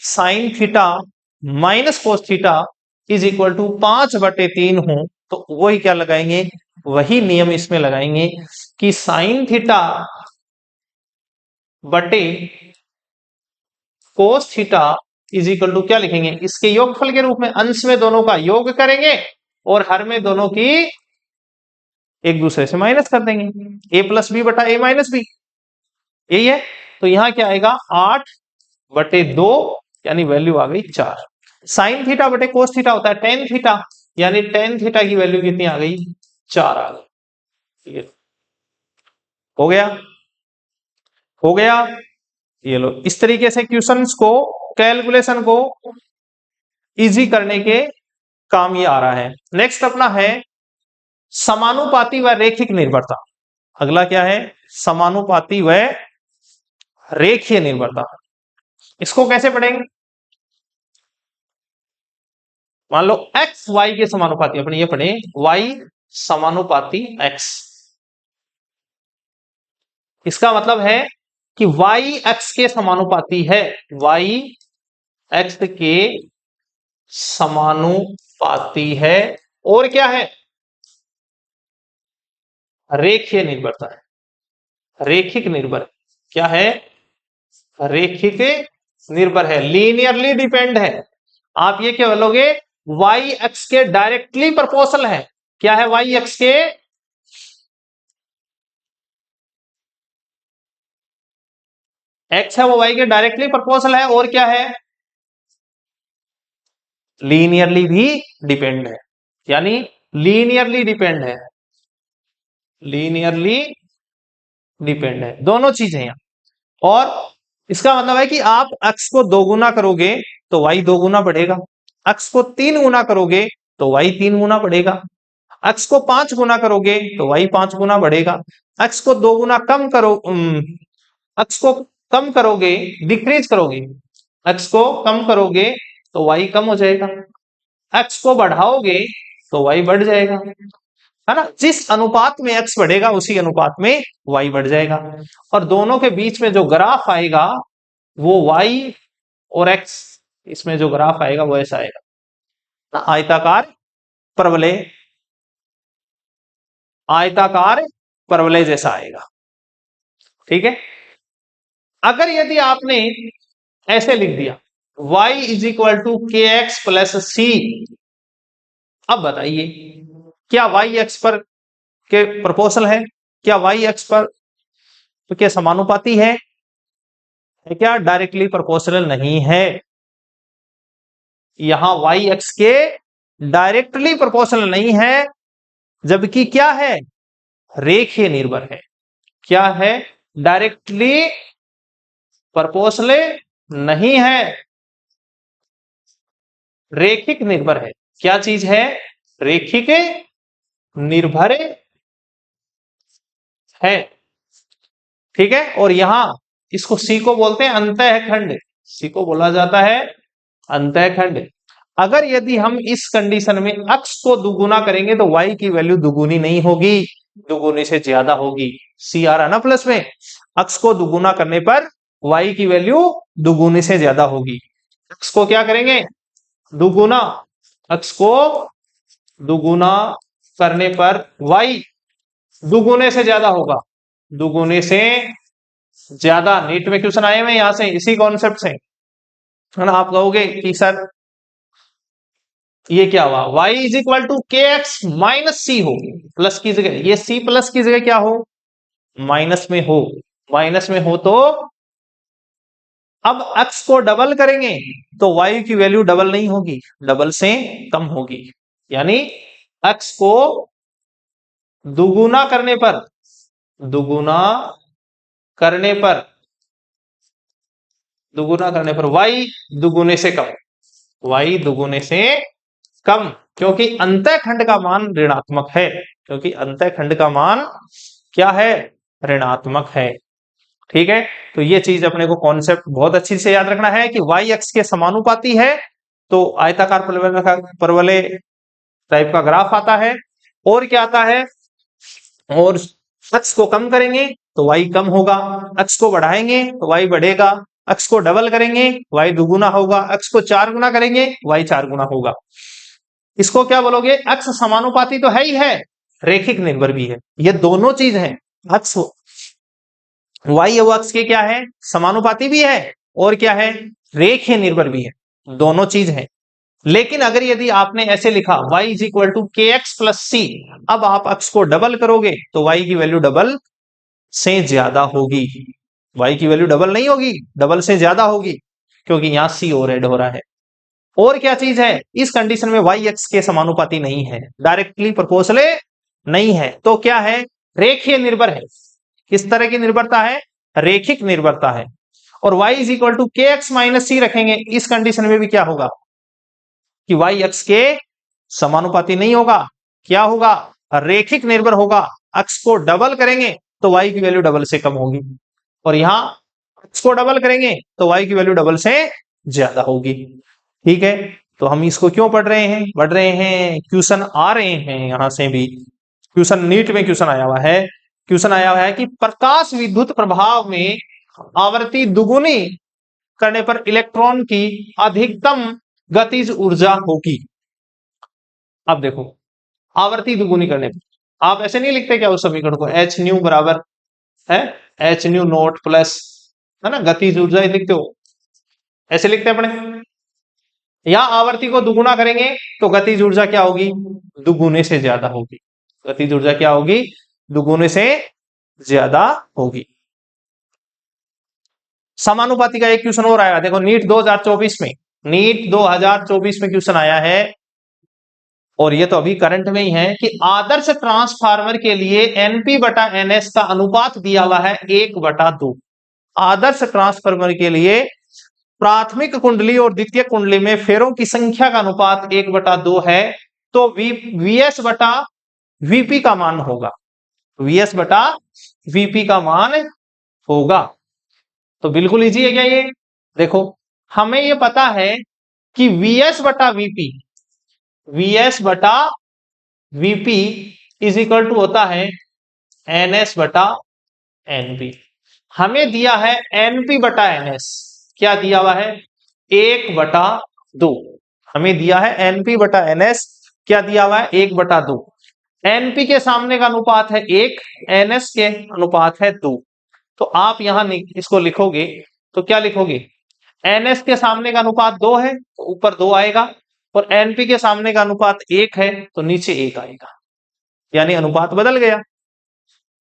sine theta minus cos theta is equal to 5/3 हो, तो वही क्या लगाएंगे, वही नियम इसमें लगाएंगे कि साइन थीटा बटे cos theta is equal to क्या लिखेंगे, इसके योगफल के रूप में, अंश में दोनों का योग करेंगे और हर में दोनों की एक दूसरे से माइनस कर देंगे, A+B बटा A-B, यही है। तो यहां क्या आएगा 8/2, यानी वैल्यू आ गई 4। साइन थीटा बटे कोस थीटा होता है टेन थीटा, यानी टेन थीटा की वैल्यू कितनी आ गई, 4 आ गई। हो गया, हो गया, ये लो, इस तरीके से क्वेश्चंस को, कैलकुलेशन को इजी करने के काम ये आ रहा है। नेक्स्ट अपना है समानुपाती व रेखिक निर्भरता। अगला क्या है, समानुपाती व रेखीय निर्भरता। इसको कैसे पढ़ेंगे, मान लो x y के समानुपाती, अपने ये पढ़े y समानुपाती x। इसका मतलब है कि y x के समानुपाती है, y x के समानुपाती है। और क्या है? रेखीय निर्भरता है, रेखिक निर्भर। क्या है? रेखिक निर्भर है, लीनियरली डिपेंड है। आप ये क्या बोलोगे? y x के डायरेक्टली प्रोपोर्शनल है। क्या है? y x के x है वो y के डायरेक्टली प्रोपोर्शनल है। और क्या है? लीनियरली भी डिपेंड है, यानी लीनियरली डिपेंड है, लीनियरली डिपेंड है, दोनों चीजें यहां। और इसका मतलब है कि आप x को 2 गुना करोगे तो y 2 गुना बढ़ेगा, x को 3 गुना करोगे तो y 3 गुना बढ़ेगा, x को 5 गुना करोगे तो y 5 गुना बढ़ेगा, x को 2 गुना कम करो, x को कम करोगे, डिक्रीज करोगे, x को कम करोगे तो y कम हो जाएगा, x को बढ़ाओगे तो y बढ़ जाएगा, है ना। जिस अनुपात में x बढ़ेगा उसी अनुपात में y बढ़ जाएगा। और दोनों के बीच में जो ग्राफ आएगा वो y और x, इसमें जो ग्राफ आएगा वो ऐसा आएगा ना, आयताकार परवलय, आयताकार परवलय जैसा आएगा। ठीक है। अगर यदि आपने ऐसे लिख दिया y इज इक्वल टू के एक्स प्लस सी, अब बताइए क्या y x पर के प्रोपोर्शनल है? क्या y x पर तो क्या समानुपाती है? क्या डायरेक्टली प्रोपोर्शनल नहीं है? यहां y x के डायरेक्टली प्रोपोर्शनल नहीं है, जबकि क्या है? रेखीय निर्भर है। क्या है? डायरेक्टली प्रोपोर्शनल नहीं है, रेखिक निर्भर है। क्या चीज है? रेखिक निर्भर है। ठीक है। और यहां इसको सी को बोलते हैं अंतःखंड, सी को बोला जाता है अंतःखंड। अगर यदि हम इस कंडीशन में x को दुगुना करेंगे तो y की वैल्यू दुगुनी नहीं होगी, दुगुनी से ज्यादा होगी। सी आ रहा ना प्लस में, x को दुगुना करने पर y की वैल्यू दुगुनी से ज्यादा होगी। x को क्या करेंगे? दुगुना, x को दुगुना करने पर y दुगुने से ज्यादा होगा, दुगुने से ज्यादा। नीट में क्वेश्चन आए हुए यहां से, इसी कॉन्सेप्ट से, है ना। आप कहोगे कि सर ये क्या हुआ? y इज इक्वल टू के एक्स माइनस सी हो, प्लस की जगह ये c प्लस की जगह क्या हो? माइनस में हो, माइनस में हो तो अब x को डबल करेंगे तो y की वैल्यू डबल नहीं होगी, डबल से कम होगी। यानी x को दुगुना करने पर, दुगुना करने पर, दुगुना करने पर y दुगुने से कम, y दुगुने से कम, क्योंकि अंतःखंड का मान ऋणात्मक है, क्योंकि अंतःखंड का मान क्या है? ऋणात्मक है। ठीक है। तो ये चीज अपने को कॉन्सेप्ट बहुत अच्छी से याद रखना है कि y x के समानुपाती है तो आयताकार परवलय टाइप का ग्राफ आता है। और क्या आता है? और x को कम करेंगे तो y कम होगा, x को बढ़ाएंगे तो y बढ़ेगा, x को डबल करेंगे y दुगुना होगा, x को 4 गुना करेंगे y 4 गुना होगा। इसको क्या बोलोगे? x समानुपाती तो है ही है, रेखिक निर्भर भी है। ये दोनों चीज है, x y और x के क्या है? समानुपाती भी है और क्या है? रेखीय निर्भर भी है, दोनों चीज है। लेकिन अगर यदि आपने ऐसे लिखा y इज इक्वल टू के एक्स प्लस सी, अब आप x को डबल करोगे तो y की वैल्यू डबल से ज्यादा होगी, y की वैल्यू डबल नहीं होगी, डबल से ज्यादा होगी, क्योंकि यहां सी और ऐड हो रहा है। और क्या चीज है? इस कंडीशन में y x के समानुपाती नहीं है, डायरेक्टली प्रोपोर्शनल नहीं है, तो क्या है? रेखीय निर्भर है। किस तरह की निर्भरता है? रेखिक निर्भरता है। और y इज इक्वल टू के एक्स माइनस सी रखेंगे, इस कंडीशन में भी क्या होगा कि y x के समानुपाती नहीं होगा, क्या होगा? रेखिक निर्भर होगा। x को डबल करेंगे तो y की वैल्यू डबल से कम होगी, और यहां x को डबल करेंगे तो y की वैल्यू डबल से ज्यादा होगी। ठीक है। तो हम इसको क्यों पढ़ रहे हैं क्वेश्चन आ रहे हैं यहां से भी, क्वेश्चन नीट में क्वेश्चन आया हुआ है, क्वेश्चन आया हुआ है कि प्रकाश विद्युत प्रभाव में आवृत्ति दुगुनी करने पर इलेक्ट्रॉन की अधिकतम गतिज ऊर्जा होगी। अब देखो, आवृत्ति दुगुनी करने पर आप ऐसे नहीं लिखते क्या उस समीकरण को, एच न्यू बराबर है एच न्यू नॉट प्लस, है ना, गतिज ऊर्जा लिखते हो, ऐसे लिखते हैं अपने। या आवृत्ति को दुगुना करेंगे तो गतिज ऊर्जा क्या होगी, दुगुने से ज्यादा होगी। गतिज ऊर्जा क्या होगी, दुगुने से ज्यादा होगी। समानुपाती का एक क्वेश्चन और आया, देखो नीट 2024 में, नीट 2024 में क्वेश्चन आया है, और ये तो अभी करंट में ही है, कि आदर्श ट्रांसफार्मर के लिए एनपी बटा एनएस का अनुपात दिया हुआ है 1/2। आदर्श ट्रांसफार्मर के लिए प्राथमिक कुंडली और द्वितीय कुंडली में फेरों की संख्या का अनुपात 1/2 है, तो वीएस बटा वीपी का मान होगा, वीएस बटा वीपी का मान होगा। तो बिल्कुल इजी है क्या ये, देखो हमें ये पता है कि वीएस बटा वीपी, वीएस बटा वीपी इज इक्वल टू होता है एनएस बटा एनपी। हमें दिया है एनपी बटा एनएस, क्या दिया हुआ है 1/2। हमें दिया है एनपी बटा एनएस, क्या दिया हुआ है 1/2। एनपी के सामने का अनुपात है 1, एनएस के अनुपात है 2। तो आप यहां इसको लिखोगे तो क्या लिखोगे, एनएस के सामने का अनुपात 2 है तो ऊपर 2 आएगा, और एनपी के सामने का अनुपात 1 है तो नीचे 1 आएगा, यानी अनुपात बदल गया।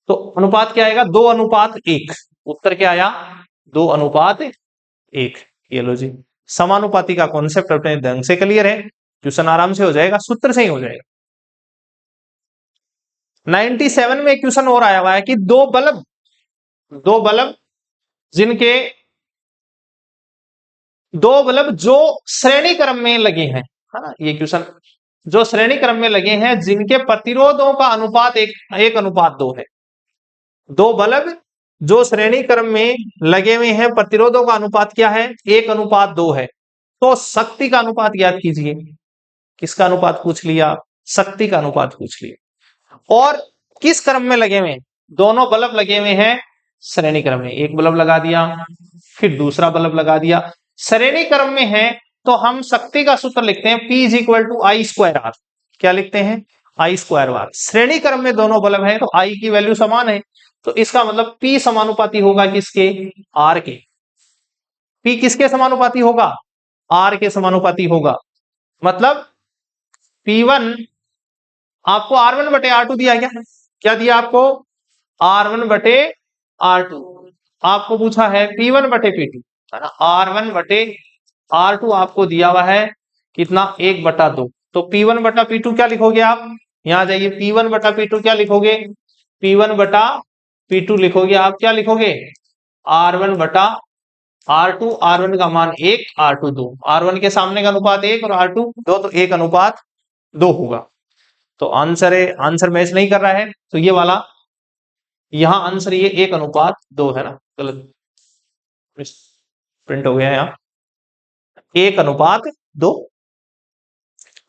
तो अनुपात क्या आएगा, 2/1। उत्तर क्या आया, 2/1। ये लो जी, समानुपाती का कॉन्सेप्ट अपने ढंग से क्लियर है, क्वेश्चन आराम से हो जाएगा, सूत्र से ही हो जाएगा। 97 में एक क्वेश्चन और आया हुआ है कि दो बल्ब जिनके दो बल्ब जो श्रेणी क्रम में लगे हैं, है ना, ये क्वेश्चन जो श्रेणी क्रम में लगे हैं जिनके प्रतिरोधों का अनुपात 1:2 है। दो बल्ब जो श्रेणी क्रम में लगे हुए हैं, प्रतिरोधों का अनुपात क्या है, 1:2 है। तो शक्ति का अनुपात ज्ञात कीजिए। किसका अनुपात पूछ लिया, शक्ति का अनुपात पूछ लिया। और किस क्रम में लगे हुए हैं, दोनों बल्ब लगे हुए हैं श्रेणी क्रम में, एक बल्ब लगा दिया फिर दूसरा बल्ब लगा दिया। श्रेणी क्रम में है तो हम शक्ति का सूत्र लिखते हैं P = I²R। क्या लिखते हैं, I²R। श्रेणी क्रम में दोनों बल्ब हैं तो I की वैल्यू समान है, तो इसका मतलब P समानुपाती होगा किसके, R के। P किसके समानुपाती होगा, R के समानुपाती होगा। मतलब P1 आपको R1/R2 दिया गया, क्या दिया आपको, R1/R2। आपको पूछा है P1/P2, है ना, R1/R2 आपको दिया हुआ है कितना, 1/2। तो P1/P2 क्या लिखोगे आप, यहां जाइए, P1/P2 क्या लिखोगे, P1/P2 लिखोगे आप, क्या लिखोगे, R1/R2। R1 का मान 1, R2 2, R1 के सामने का अनुपात 1 और R2 2, तो 1:2 होगा। तो आंसर मैच नहीं कर रहा है, तो ये वाला यहां आंसर ये 1:2 है ना, गलत प्रिंट हो गया यहाँ, 1:2।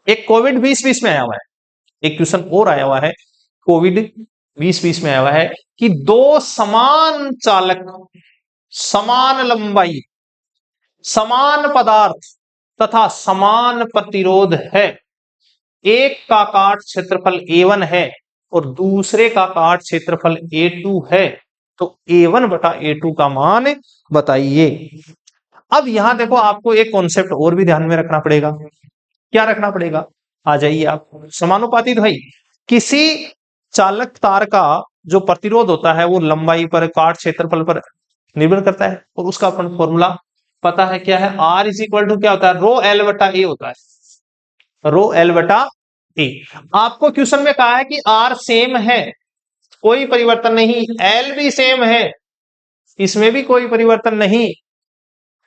एक कोविड 2020 में आया हुआ है, एक क्वेश्चन और आया हुआ है कोविड 2020 में आया हुआ है कि दो समान चालक, समान लंबाई, समान पदार्थ तथा समान प्रतिरोध है, एक का काट क्षेत्रफल A1 है और दूसरे का काट क्षेत्रफल A2 है, तो A1/A2 का मान बताइए। अब यहां देखो आपको एक कॉन्सेप्ट और भी ध्यान में रखना पड़ेगा, क्या रखना पड़ेगा, आ जाइए आप, समानुपाती भाई, किसी चालक तार का जो प्रतिरोध होता है वो लंबाई पर, काट क्षेत्रफल पर निर्भर करता है, और उसका अपन फॉर्मूला पता है क्या है, R = क्या होता है, ρL/A होता है, ρL/A। आपको क्वेश्चन में कहा है कि R सेम है, कोई परिवर्तन नहीं, L भी सेम है, इसमें भी कोई परिवर्तन नहीं,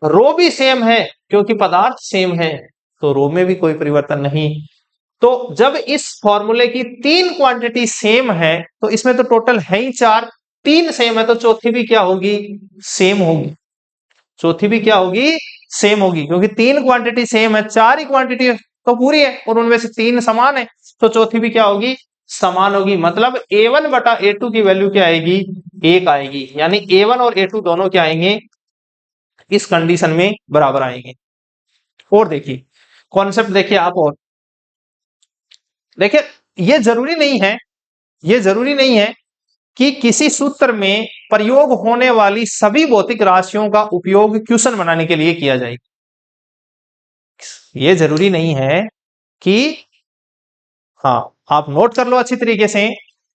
रो भी सेम है क्योंकि पदार्थ सेम है, तो रो में भी कोई परिवर्तन नहीं। तो जब इस फॉर्मूले की 3 क्वांटिटी सेम है तो इसमें तो टोटल है ही 4, 3 सेम है तो चौथी भी क्या होगी, सेम होगी, चौथी भी क्या होगी, सेम होगी, क्योंकि 3 क्वांटिटी सेम है, 4 ही क्वांटिटी तो पूरी है और उनमें से 3 समान है, तो चौथी भी क्या होगी, समान होगी। मतलब A1 बटा A2 की वैल्यू क्या आएगी, 1 आएगी, यानी A1 और A2 दोनों क्या आएंगे, इस कंडीशन में बराबर आएंगे। और देखिए कॉन्सेप्ट देखिए आप, और देखिए ये जरूरी नहीं है, ये जरूरी नहीं है कि किसी सूत्र में प्रयोग होने वाली सभी भौतिक राशियों का उपयोग क्वेश्चन बनाने के लिए किया जाए। ये जरूरी नहीं है कि, हाँ आप नोट कर लो अच्छी तरीके से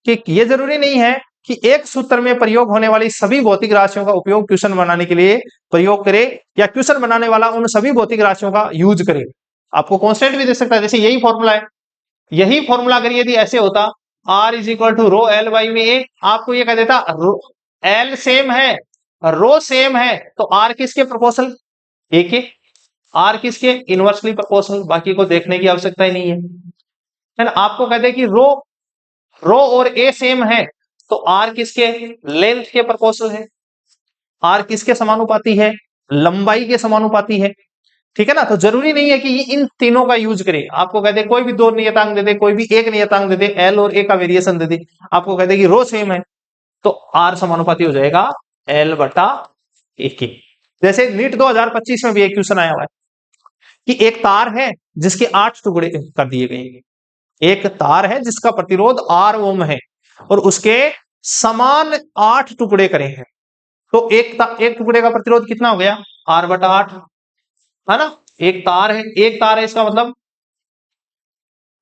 कि ये जरूरी नहीं है कि एक सूत्र में प्रयोग होने वाली सभी भौतिक राशियों का उपयोग क्वेश्चन बनाने के लिए प्रयोग करे, या क्वेश्चन बनाने वाला उन सभी भौतिक राशियों का यूज करे। आपको कांस्टेंट भी दे सकता है, जैसे यही फॉर्मूला है, यही फॉर्मूला अगर यदि ऐसे होता R is equal to rho L by में ए, आपको ये कह देता एल सेम है, रो सेम है, तो R किसके प्रोपोर्शनल, ए के, R किसके इनवर्सली प्रोपोर्शनल, बाकी को देखने की आवश्यकता ही नहीं है ना। आपको कहते हैं कि रो और ए सेम है, तो R किसके लेंथ के प्रोपोर्शनल है, R किसके समानुपाती है, लंबाई के समानुपाती है, ठीक है ना। तो जरूरी नहीं है कि ये इन तीनों का यूज करे। आपको कहते कोई भी 2 नियतांक दे दे, कोई भी एक नियतांक दे दे, एल और ए का वेरिएशन दे दे, आपको कहते कि रो सेम है, तो आर समानुपाती हो जाएगा एल बटा ए के। जैसे नीट 2025 में भी एक क्वेश्चन आया हुआ है कि एक तार है जिसके 8 टुकड़े कर दिए गए हैं, एक तार है जिसका प्रतिरोध R ओम है और उसके समान 8 टुकड़े करे हैं, तो एक टुकड़े का प्रतिरोध कितना हो गया, R बटा 8, है ना। एक तार है, इसका मतलब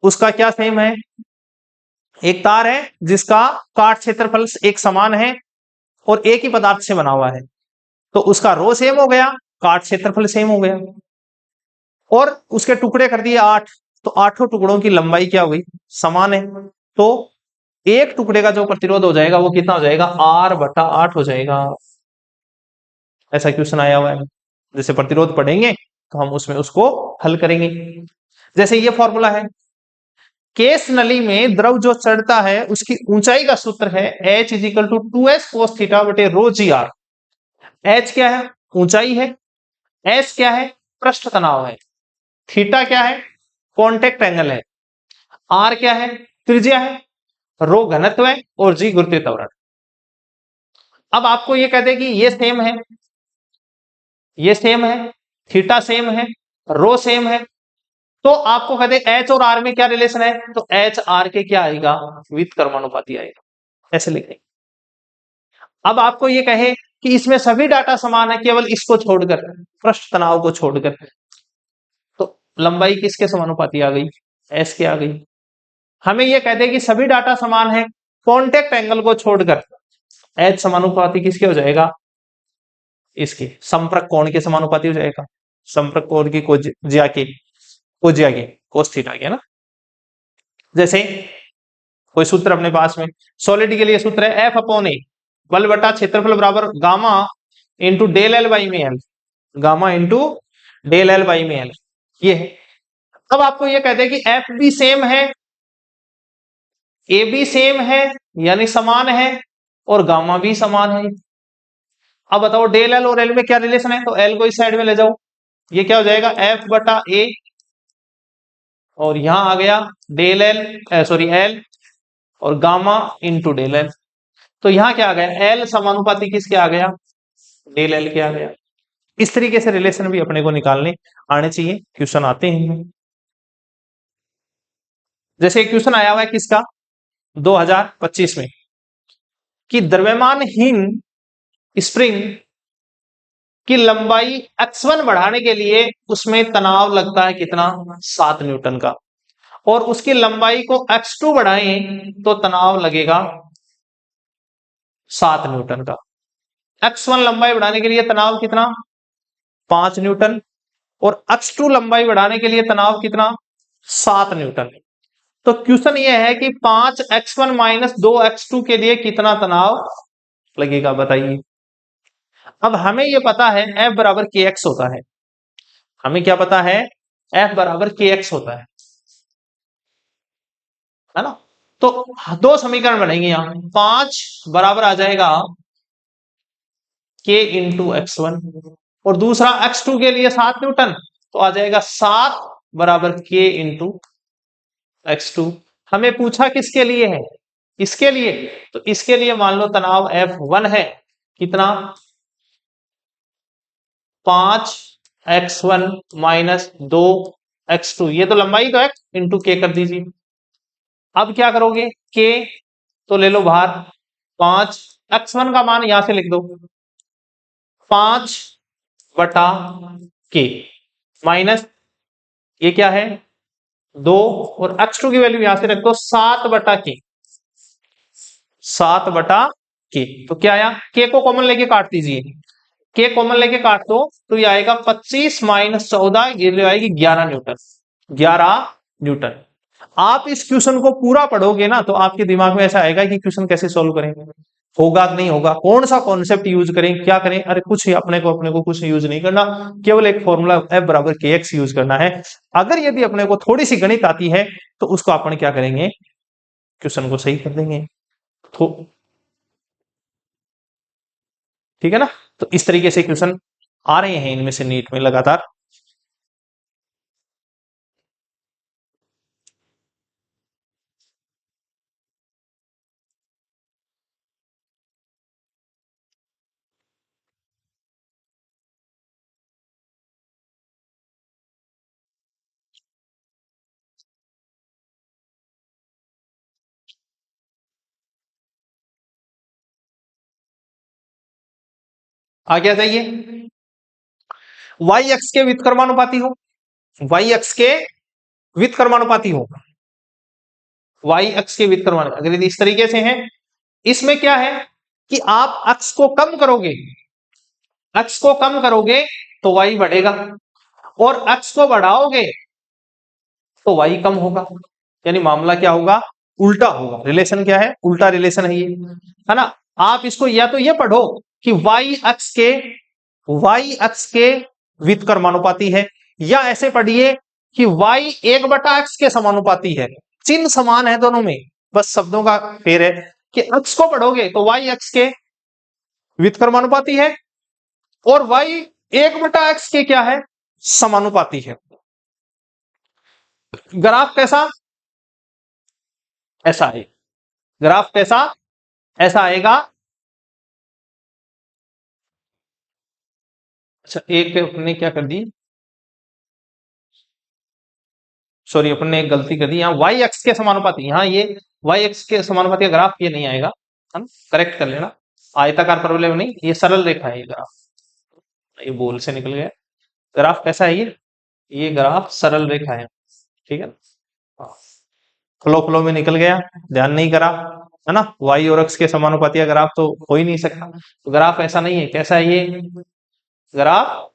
उसका क्या सेम है, एक तार है जिसका काट क्षेत्रफल एक समान है और एक ही पदार्थ से बना हुआ है, तो उसका रो सेम हो गया, काट क्षेत्रफल सेम हो गया, और उसके टुकड़े कर दिए 8, तो 8 टुकड़ों की लंबाई क्या हो गई, समान है, तो एक टुकड़े का जो प्रतिरोध हो जाएगा वो कितना हो जाएगा, R बटा 8 हो जाएगा। ऐसा क्वेश्चन आया हुआ है, जैसे प्रतिरोध पढ़ेंगे तो हम उसमें उसको हल करेंगे। जैसे ये फॉर्मूला है, केस नली में द्रव जो चढ़ता है उसकी ऊंचाई का सूत्र है H is equal to 2s cos theta बटे रो जी आर। H क्या है, ऊंचाई है, S क्या है, पृष्ठ तनाव है, थीटा क्या है, कॉन्टेक्ट एंगल है, R क्या है, त्रिज्या है, रो घनत्व है और G गुरुत्वीय त्वरण। अब आपको ये कहते हैं कि ये सेम है, ये सेम है, थीटा सेम है, रो सेम है, तो आपको कहते हैं H और R में क्या रिलेशन है, तो H R के क्या आएगा, व्युत्क्रमानुपाती आएगा, ऐसे लिखेंगे। अब आपको ये कहे कि इसमें सभी डाटा समान है केवल इसको छोड़कर, पृष्ठ तनाव को छोड़कर, तो लंबाई किसके समानुपाती आ गई, S के आ गई। हमें ये कहते हैं कि सभी डाटा समान है, कॉन्टेक्ट एंगल को छोड़कर H समानुपाती किसके हो जाएगा, इसके संपर्क कोण के समानुपाती हो जाएगा, संपर्क कोण की कोज्या के कोस थीटा के ना। जैसे कोई सूत्र अपने पास में, सॉलिड के लिए सूत्र है F अपॉन ए, बल बटा क्षेत्रफल बराबर gamma into del L by में L, gamma into del L by में एल, ये है। अब आपको ये कहते हैं कि एफ भी सेम है, ए भी सेम है यानी समान है, और गामा भी समान है। अब बताओ डेल एल और एल में क्या रिलेशन है, तो एल को इस साइड में ले जाओ, ये क्या हो जाएगा एफ बटा ए, और यहां आ गया डेल एल सॉरी एल और गामा इंटू डेल एल, तो यहां क्या आ गया, एल समानुपाती किसके आ गया, डेल एल के आ गया। इस तरीके से रिलेशन भी अपने को निकालने आने चाहिए, क्वेश्चन आते हैं। जैसे क्वेश्चन आया हुआ है किसका, 2025 में, कि द्रव्यमानहीन स्प्रिंग की लंबाई x1 बढ़ाने के लिए उसमें तनाव लगता है कितना, 7 न्यूटन का, और उसकी लंबाई को x2 बढ़ाएं तो तनाव लगेगा 7 न्यूटन का। x1 लंबाई बढ़ाने के लिए तनाव कितना, 5 न्यूटन, और x2 लंबाई बढ़ाने के लिए तनाव कितना, 7 न्यूटन। तो क्वेश्चन ये है कि 5x1 माइनस 2x2 के लिए कितना तनाव लगेगा, बताइए। अब हमें ये पता है F बराबर kx होता है, हमें क्या पता है, F बराबर kx होता है ना। तो 2 समीकरण बनेंगे, यहां 5 बराबर आ जाएगा k इंटू x1 और दूसरा x2 के लिए 7 न्यूटन, तो आ जाएगा 7 बराबर k इंटू x2। हमें पूछा किसके लिए है, इसके लिए, तो इसके लिए मान लो तनाव F1 है, कितना 5x1 माइनस 2x2, ये तो लंबाई तो है, इंटू k कर दीजिए। अब क्या करोगे, k तो ले लो बाहर, 5 x1 का मान यहां से लिख दो 5 बटा k माइनस ये क्या है 2, और x2 की वैल्यू यहां से रख दो 7 बटा k, 7 बटा k। तो क्या आया, k को कॉमन लेके काट दीजिए, k कॉमन लेके काट दो तो ये आएगा 25 माइनस 14, ये आएगी 11 न्यूटन, 11 न्यूटन। आप इस क्वेश्चन को पूरा पढ़ोगे ना तो आपके दिमाग में ऐसा आएगा कि क्वेश्चन कैसे सॉल्व करेंगे, होगा कि नहीं होगा, कौन सा कॉन्सेप्ट यूज करें, क्या करें। अरे कुछ ही अपने को कुछ यूज नहीं करना, केवल एक फॉर्मूला F बराबर kx यूज करना है। अगर यदि अपने को थोड़ी सी गणित आती है तो उसको अपन क्या करेंगे, क्वेश्चन को सही कर देंगे। तो ठीक है ना, तो इस तरीके से क्वेश्चन आ रहे हैं इनमें से नीट में लगातार। आगे आ जाइए, y अक्ष के व्युत्क्रमानुपाती हो, y अक्ष के व्युत्क्रमानुपाती हो, y अक्ष के व्युत्क्रमानुपाती अगर यदि इस तरीके से है, इसमें क्या है कि आप अक्ष को कम करोगे, अक्ष को कम करोगे तो y बढ़ेगा, और अक्ष को बढ़ाओगे तो y कम होगा, यानी मामला क्या होगा, उल्टा होगा। रिलेशन क्या है, उल्टा रिलेशन है ये, है ना। आप इसको या तो ये पढ़ो कि y अक्ष के व्युत्क्रमानुपाती है, या ऐसे पढ़िए कि y 1/x के समानुपाती है। चिन्ह समान है दोनों में, बस शब्दों का फेर है कि अक्ष को पढ़ोगे तो y अक्ष के व्युत्क्रमानुपाती है, और y 1/x के क्या है, समानुपाती है। ग्राफ कैसा, ऐसा है, ग्राफ कैसा, ऐसा आएगा। अच्छा, एक पे अपने क्या कर दी, सॉरी अपन ने एक गलती कर दी, यहाँ y अक्ष के समानुपाती, यहाँ ये y अक्ष के समानुपाती का ग्राफ ये नहीं आएगा, है ना, करेक्ट कर लेना। आयताकार परवलय में नहीं, ये सरल रेखा है ये ग्राफ, ये बोल से निकल गया। ग्राफ कैसा है ये ग्राफ सरल रेखा है, ठीक है ना, फ्लो में निकल गया, ध्यान नहीं करा, है ना। y और x के समानुपाती का ग्राफ तो हो ही नहीं सकता, तो ग्राफ ऐसा नहीं है। कैसा है ये ग्राफ,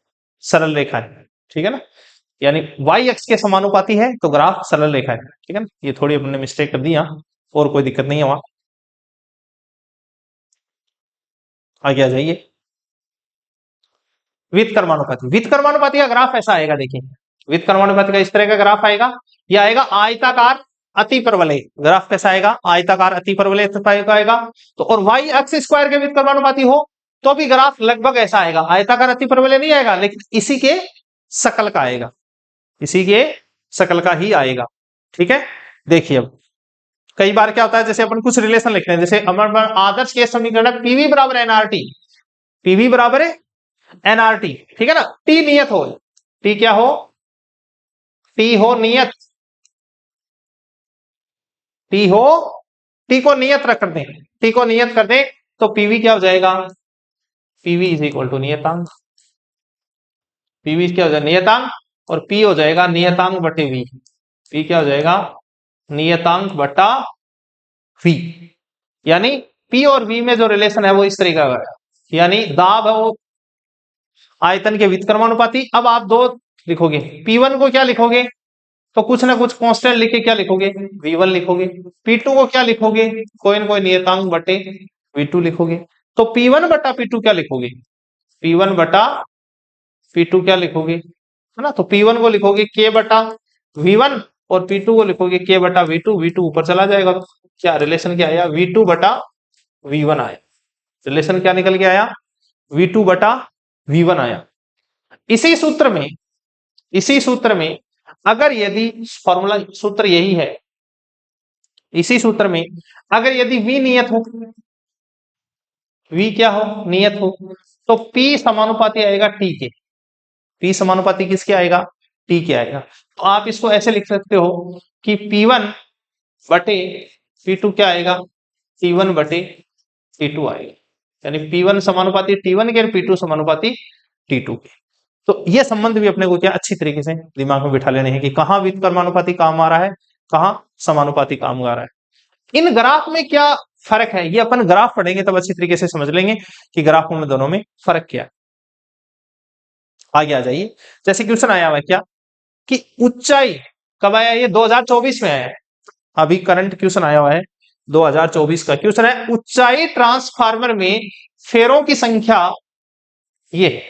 सरल रेखा है, ठीक है ना, यानी y अक्ष के समानुपाती है तो ग्राफ सरल रेखा है, ठीक है ना। ये थोड़ी अपने मिस्टेक कर दी यहाँ, और कोई दिक्कत नहीं है वहां। आगे आ जाइए, व्युत्क्रमानुपाती, व्युत्क्रमानुपाती का ग्राफ ऐसा आएगा, देखिए व्युत्क्रमानुपाती का इस तरह का ग्राफ आएगा, ये आएगा आयताकार अतिपरवलय। ग्राफ कैसा आएगा, आयताकार अतिपरवलय आएगा। तो और y अक्ष स्क्वायर के व्युत्क्रमानुपाती हो तो भी ग्राफ लगभग ऐसा आएगा, आयताकार अतिपरवलय नहीं आएगा, लेकिन इसी के शकल का आएगा, इसी के शकल का ही आएगा, ठीक है। देखिए अब कई बार क्या होता है, जैसे अपन कुछ रिलेशन लिखते हैं, जैसे हमारे आदर्श केस समीकरण है पीवी बराबर एनआरटी, पीवी बराबर है एनआरटी, ठीक है ना। टी नियत हो, टी क्या हो, टी हो नियत, टी हो, टी को नियत रख दें, टी को नियत कर दें तो पीवी क्या हो जाएगा, पीवी इज इक्वल टू नियतांक, पीवी क्या हो जाएगा नियतांक, और पी हो जाएगा नियतांक बटे वी, पी क्या हो जाएगा नियतांक बटा वी, यानी पी और वी में जो रिलेशन है वो इस तरीके का है, यानी दाब है वो आयतन के व्युत्क्रमानुपाती। अब आप दो लिखोगे, P1 को क्या लिखोगे, तो कुछ ना कुछ कांस्टेंट लिख के क्या लिखोगे, V1 लिखोगे। P2 को क्या लिखोगे, कोई न कोई नियतांक बटे V2 लिखोगे। तो P1 बटा P2 क्या लिखोगे, P1 बटा P2 क्या लिखोगे, है ना। तो P1 को लिखोगे K बटा V1, और P2 को लिखोगे K बटा V2, V2 ऊपर चला जाएगा, तो क्या रिलेशन क्या आया, V2 बटा V1 आया, रिलेशन क्या निकल के आया, V2 बटा V1 आया। इसी सूत्र में अगर यदि फॉर्मूला सूत्र यही है, इसी सूत्र में अगर यदि v नियत हो, v क्या हो, नियत हो, तो p समानुपाती आएगा t के। p समानुपाती किसके आएगा, t के आएगा। तो आप इसको ऐसे लिख सकते हो कि p1 बटे p2 क्या आएगा, p1 बटे p2 आएगा, यानी p1 समानुपाती t1 के और p2 समानुपाती t2 के। तो ये संबंध भी अपने को क्या अच्छी तरीके से दिमाग में बिठा लेने हैं कि कहाँ व्युत्क्रमानुपाती काम आ रहा है, कहाँ समानुपाती काम आ रहा है। इन ग्राफ में क्या फर्क है, ये अपन ग्राफ पढ़ेंगे तब अच्छी तरीके से समझ लेंगे कि ग्राफों में दोनों में फर्क क्या है। आगे आ जाइए, जैसे क्वेश्चन आया हुआ है क्या कि ऊंचाई कब आया, ये 2024 में आया है, अभी करंट क्वेश्चन आया हुआ है 2024 का क्वेश्चन है। ऊंचाई ट्रांसफार्मर में फेरों की संख्या, ये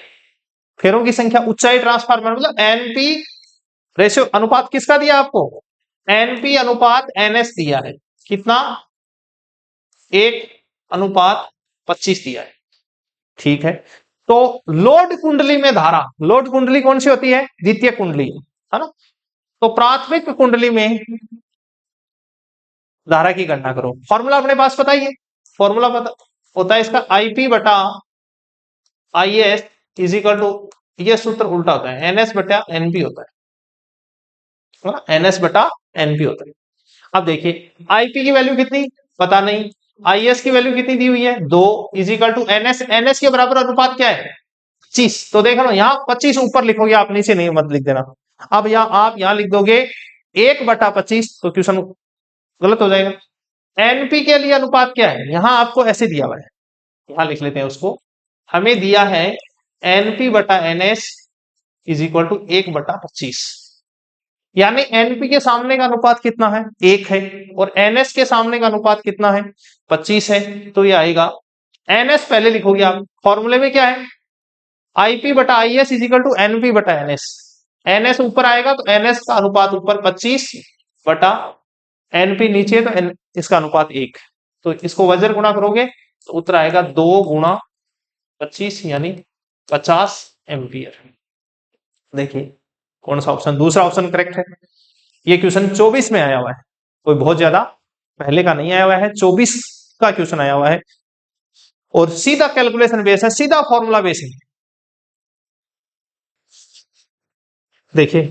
फेरों की संख्या ऊंचाई ट्रांसफार्मर मतलब एनपी रेशियो अनुपात किसका दिया आपको, एनपी अनुपात एनएस दिया है, कितना 1:25 दिया है, ठीक है। तो लोड कुंडली में धारा, लोड कुंडली कौन सी होती है, द्वितीय कुंडली, है ना। तो प्राथमिक कुंडली में धारा की गणना करो। फॉर्मूला अपने पास पता ही है, फॉर्मूला पता होता है इसका आईपी बटा आईएस इज इक्वल टू, ये सूत्र उल्टा होता है, एनएस बटा एनपी होता है ना, एनएस बटा एनपी होता है। अब देखिए आईपी की वैल्यू कितनी पता नहीं, आईएस की वैल्यू कितनी दी हुई है 2 is equal to NS, NS के बराबर अनुपात क्या है 25। तो देख लो यहाँ 25 ऊपर लिखोगे आप, नीचे नहीं मत लिख देना। अब यहाँ आप यहाँ लिख दोगे 1/25 तो क्वेश्चन गलत हो जाएगा। एनपी के लिए अनुपात क्या है, यहां आपको ऐसे दिया हुआ है, यहां लिख लेते हैं उसको, हमें दिया है एनपी बटा एनएस इज इक्वल टू 1/25, यानी एनपी के सामने का अनुपात कितना है 1 है और एनएस के सामने का अनुपात कितना है 25 है। तो ये आएगा एनएस पहले लिखोगे आप, फॉर्मूले में क्या है आईपी बटा IS is equal to NP बटा एनएस, एनएस ऊपर आएगा तो एनएस का अनुपात ऊपर 25 बटा एनपी नीचे तो इसका अनुपात 1, तो इसको वजर गुणा करोगे तो उत्तर आएगा 2 गुणा 25 यानी 50 एम्पियर। देखिए कौन सा ऑप्शन, दूसरा ऑप्शन करेक्ट है। ये क्वेश्चन 24 में आया हुआ है, कोई बहुत ज्यादा पहले का नहीं आया हुआ है, 24 का क्वेश्चन आया हुआ है और सीधा कैलकुलेशन बेस है, सीधा फॉर्मूला बेस है। देखिए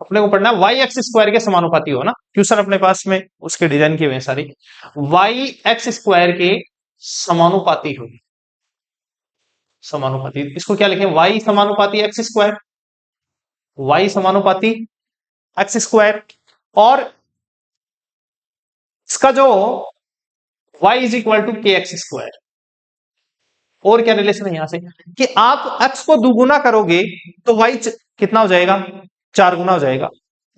अपने को पढ़ना वाई एक्स स्क्वायर के समानुपाती हो ना, क्वेश्चन अपने पास में उसके डिजाइन किए हुए सारी, वाई एक्स स्क्वायर के समानुपाती हो, समानुपाती, इसको क्या लिखें वाई समानुपाती एक्स स्क्वायर, वाई समानुपाती एक्स स्क्वायर, और इसका जो वाई इज इक्वल टू के एक्स स्क्वायर। और क्या रिलेशन है यहां से कि आप एक्स को दुगुना करोगे तो वाई कितना हो जाएगा 4 गुना हो जाएगा,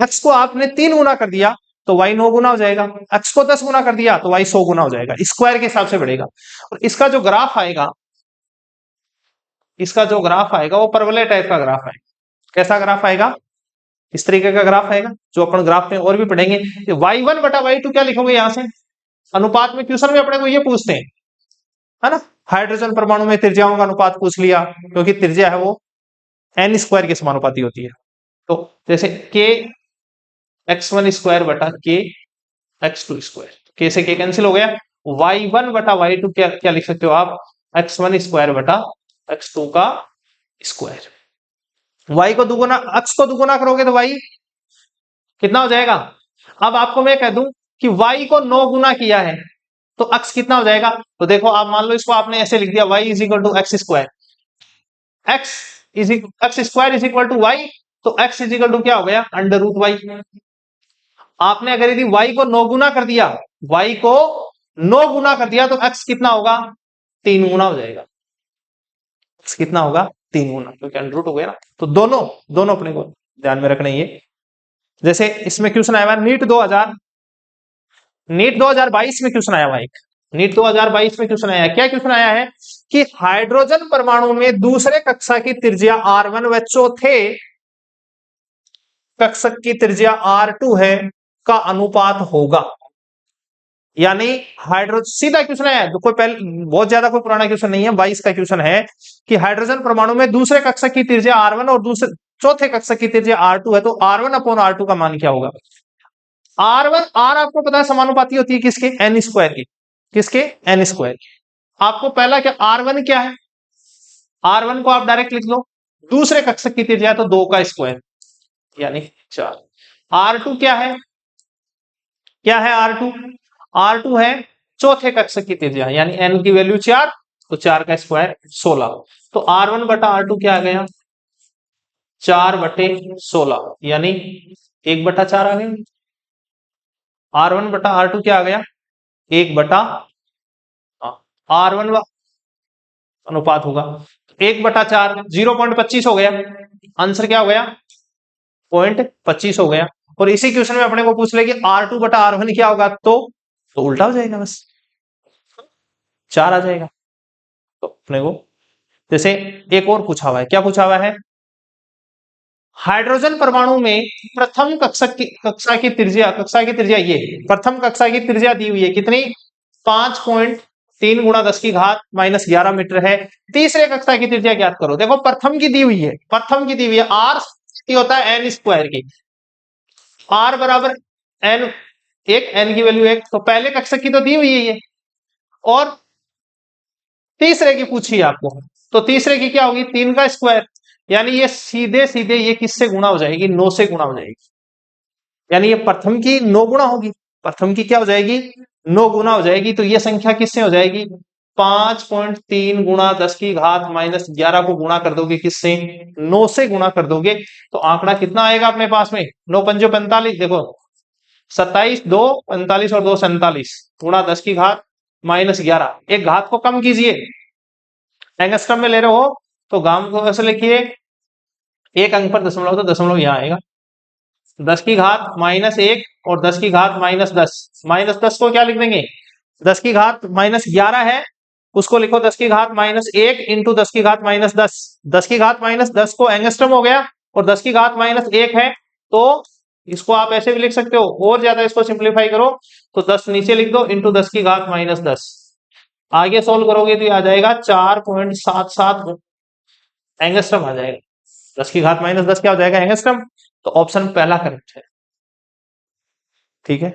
एक्स को आपने 3 गुना कर दिया तो वाई 9 गुना हो जाएगा, एक्स को 10 गुना कर दिया तो वाई 100 गुना हो जाएगा, स्क्वायर के हिसाब से बढ़ेगा। और इसका जो ग्राफ आएगा, इसका जो ग्राफ आएगा वो परवलय टाइप का ग्राफ आएगा। कैसा ग्राफ आएगा, इस तरीके का ग्राफ आएगा जो अपन ग्राफ में और भी पढ़ेंगे। y1 बटा y2 क्या लिखोगे यहां से, अनुपात में क्वेश्चन में अपने को ये पूछते हैं, है ना, हाइड्रोजन परमाणु में त्रिज्याओं का अनुपात पूछ लिया क्योंकि त्रिज्या है वो n स्क्वायर के समानुपाती होती है। तो जैसे k x1 स्क्वायर बटा k x2 स्क्वायर, k से k कैंसिल हो गया, y1 बटा y2 क्या लिख सकते हो आप, x1 स्क्वायर बटा x2 का स्क्वायर। y को दुगुना, x को दुगुना करोगे तो y कितना हो जाएगा। अब आपको मैं कह दूं कि y को 9 गुना किया है तो x कितना हो जाएगा, तो देखो आप मान लो इसको आपने ऐसे लिख दिया y is equal to X square, X square is equal to Y, तो x इज इक्वल टू क्या हो गया अंडर रूट वाई। आपने अगर यदि y को 9 गुना कर दिया, y को 9 गुना कर दिया तो x कितना होगा 3 गुना हो जाएगा, x कितना होगा 3 गुना, क्योंकि अंडर रूट हो गया ना। तो दोनों दोनों अपने को ध्यान में रखना ये। जैसे इसमें क्वेश्चन आया हुआ नीट 2022 में क्वेश्चन आया हुआ, एक नीट 2022 में क्वेश्चन आया है, क्या क्वेश्चन आया है कि हाइड्रोजन परमाणु में दूसरे कक्षा की त्रिज्या R1 व चौथे कक्षक की त्रिज्या R2 है का अनुपात होगा। यानी हाइड्रोजन, सीधा क्वेश्चन है, तो कोई पहले बहुत ज्यादा कोई पुराना क्वेश्चन नहीं है, 22 का क्वेश्चन है कि हाइड्रोजन परमाणु में दूसरे कक्षक की त्रिज्या R1 और दूसरे चौथे कक्षक की त्रिज्या R2 है, तो R1 अपॉन R2 का मान क्या होगा। R1 R आपको पता है समानुपाती होती है किसके, n स्क्वायर की, किसके, n स्क्वायर की। आपको पहला क्या R1 क्या है, R1 को आप डायरेक्ट लिख लो, दूसरे कक्षक की त्रिज्या तो 2 का स्क्वायर यानी 4। R2 क्या है, क्या है R2, R2 है चौथे कक्षक की त्रिज्या, यानी n की वैल्यू 4, तो 4 का स्क्वायर 16, तो R1 बटा R2 क्या आ गया, 4/16, यानी 1/4 आ गया। R1 बटा R2 क्या आ गया, 1/R1 अनुपात होगा 1/4, 0.25 हो गया, आंसर क्या हो गया, 0.25 हो गया। और इसी क्वेश्चन में अपने को पूछ ले कि R2 बटा R1 क्या होगा, तो उल्टा हो जाएगा, बस 4 आ जाएगा। तो अपने को जैसे एक और पूछा हुआ है, क्या पूछा हुआ है, हाइड्रोजन परमाणु में प्रथम कक्षा की त्रिज्या ये प्रथम कक्षा की त्रिज्या दी हुई है कितनी, 5.3 गुणा 10 की घात -11 मीटर है। तीसरे कक्षा की त्रिज्या ज्ञात करो। देखो प्रथम की दी हुई है, प्रथम की दी हुई है, आर होता है एन स्क्वायर की, आर बराबर एन, एक एन की वैल्यू 1, तो पहले कक्षक की तो दी हुई है ये, और तीसरे की पूछी है आपको, तो तीसरे की क्या होगी, 3 का स्क्वायर, यानी ये सीधे सीधे ये किससे गुणा हो जाएगी, 9 से गुणा हो जाएगी, यानी ये प्रथम की 9 गुणा होगी, प्रथम की क्या हो जाएगी, 9 गुना हो जाएगी। तो ये संख्या किससे हो जाएगी, 5.3 गुणा 10 की घात -11 को गुणा कर दोगे किससे, 9 से गुणा कर दोगे, तो आंकड़ा कितना आएगा अपने पास में, 9 पंजो 45, देखो 27, 2 45 और 2 47 गुणा 10 की घात -11, एक घात को कम कीजिए, एंगस्ट्रम में ले रहे हो तो गांव को ऐसे लिखिए, एक अंक पर दशमलव, तो दशमलव यहां आएगा, 10 की घात -1 और 10 की घात -10, -10 को क्या लिख देंगे, 10 की घात -11 है, उसको लिखो 10 की घात -1 इंटू 10 की घात -10, 10 की घात -10 को एंगस्ट्रम हो गया, और 10 की घात -1 है, तो इसको आप ऐसे भी लिख सकते हो, और ज्यादा इसको सिंप्लीफाई करो तो 10 नीचे लिख दो इंटू 10 की घात -10, आगे सोल्व करोगे तो ये आ जाएगा 4.77 एंगस्ट्रम आ जाएगा, 10 की घात -10 क्या हो जाएगा, एंगस्ट्रम, तो ऑप्शन पहला करेक्ट है। ठीक है,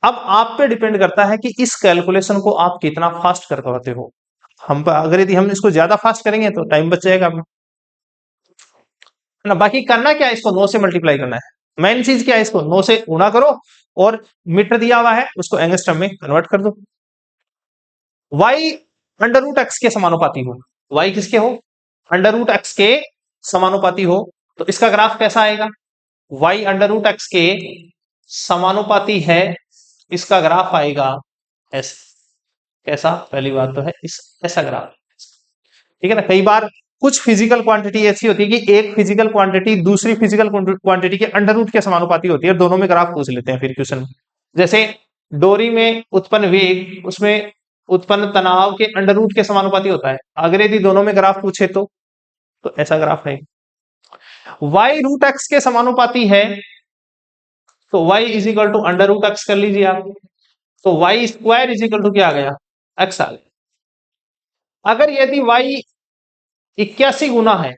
अब आप पे डिपेंड करता है कि इस कैलकुलेशन को आप कितना फास्ट कर पाते हो। हम अगर यदि हम इसको ज्यादा फास्ट करेंगे तो टाइम बच जाएगा अपना, ना, बाकी करना क्या है, इसको 9 से मल्टीप्लाई करना है, मेन चीज क्या है, इसको 9 से गुणा करो और मीटर दिया हुआ है उसको एंगस्ट्रम में कन्वर्ट कर दो। y √x के समानुपाती हो, y किसके हो, √x के समानुपाती हो, तो इसका ग्राफ कैसा आएगा, y √x के समानुपाती है, इसका ग्राफ आएगा ऐसे, कैसा, पहली बात तो है इस ऐसा ग्राफ, ठीक है ना। कई बार कुछ फिजिकल क्वांटिटी ऐसी होती है कि एक फिजिकल क्वांटिटी दूसरी फिजिकल क्वांटिटी के √, के समानुपाती होती है, और दोनों में ग्राफ पूछ लेते हैं फिर क्वेश्चन में, जैसे डोरी में उत्पन्न वेग उसमें उत्पन्न तनाव के √, के समानुपाती होता है, अगर यदि दोनों में ग्राफ पूछे तो ऐसा ग्राफ है। y √x के समानुपाती है, तो y इजिकल टू √x कर लीजिए आप, तो y स्क्वायर इजिकल टू क्या आ गया, x आ गया। अगर यदि y 81 गुना है,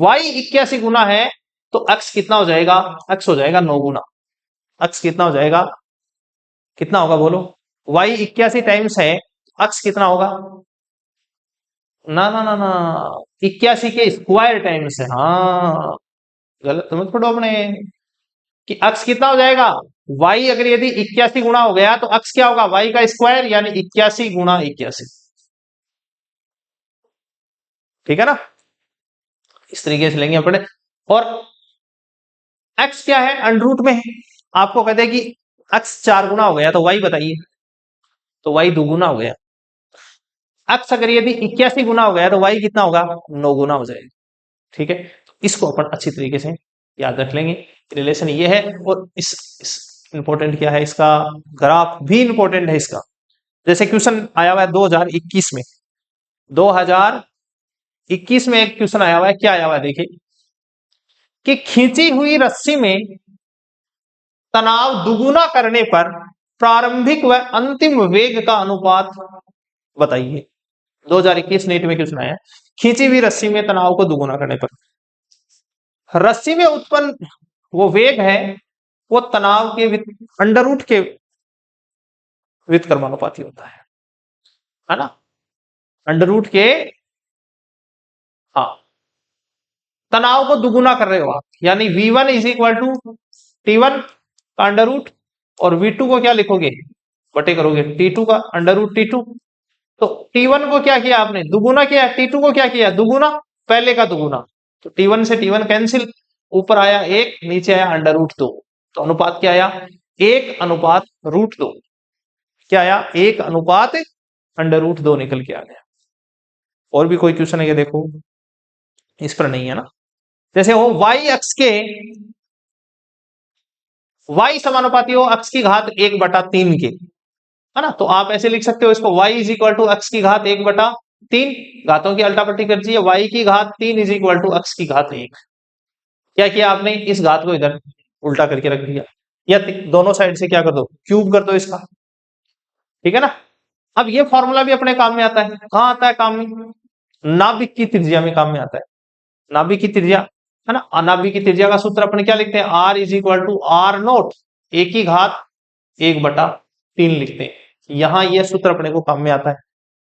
y 81 गुना है, तो x कितना हो जाएगा, x हो जाएगा 9 गुना, x कितना हो जाएगा, कितना होगा बोलो, y 81 टाइम्स है, x कितना होगा, ना ना ना ना, 81 के स्क्वायर टाइम्स है, हाँ गलत समझ पड़ो अपने, कि x कितना हो जाएगा, y अगर यदि 81 गुना हो गया तो x क्या होगा, y का स्क्वायर, यानी 81 गुणा 81, ठीक है ना, इस तरीके से लेंगे अपने। और x क्या है, अंडरूट में है, आपको कहते हैं कि x 4 गुना हो गया तो y बताइए, तो y 2 गुना हो गया, x अगर यदि 81 गुना हो गया तो y कितना होगा, 9 गुना हो जाएगा, ठीक है। तो इसको अपन अच्छी तरीके से याद रख लेंगे, रिलेशन ये है। और इस इंपॉर्टेंट क्या है, इसका ग्राफ भी इंपॉर्टेंट है इसका, जैसे क्वेश्चन आया हुआ है 2021 में, 2021 में एक क्वेश्चन आया हुआ है, क्या आया हुआ है देखिए, कि खींची हुई रस्सी में तनाव दुगुना करने पर प्रारंभिक व अंतिम वेग का अनुपात बताइए। 2021 नीट में क्वेश्चन आया। खींची हुई रस्सी में तनाव को दुगुना करने पर रस्सी में उत्पन्न वो वेग है वो तनाव के अंडर रूट के व्युत्क्रमानुपाती होता है ना, अंडर रूट के, हाँ, तनाव को दुगुना कर रहे हो आप, यानी V1 is equal to T1 का अंडर रूट और V2 को क्या लिखोगे, बटे करोगे T2 का अंडर रूट T2। तो T1 को क्या किया आपने, दुगुना किया, T2 को क्या किया, दुगुना, पहले का दुगुना, तो T1 से T1 कैंसिल, ऊपर आया 1, नीचे आया अंडर रूट 2, तो अनुपात क्या आया, 1/√2। क्या आया, 1/√2 निकल के आ गया। और भी कोई क्वेश्चन है क्या, देखो इस पर नहीं है ना। जैसे हो y अक्ष के, y समानुपाती हो अक्ष की घात 1/3 के, है ना, तो आप ऐसे लिख सकते हो इसको, y इज इक्वल टू अक्ष की घात 1/3, घातों की अल्टापट्टी कर दीजिए, y की घात 3 इज इक्वल टू अक्ष की घात 1। क्या किया आपने, इस घात को इधर उल्टा करके रख दिया, या दोनों साइड से क्या कर दो, क्यूब कर दो इसका, ठीक है ना। अब ये फॉर्मूला भी अपने काम में आता है, कहां आता है काम में, नाभिक की त्रिज्या में काम में आता है। नाभिक की त्रिज्या, है ना, नाभिक की त्रिज्या का सूत्र अपने क्या लिखते हैं, r is equal to r0 a की घात 1/3 लिखते हैं। यहां यह सूत्र अपने को काम में आता है।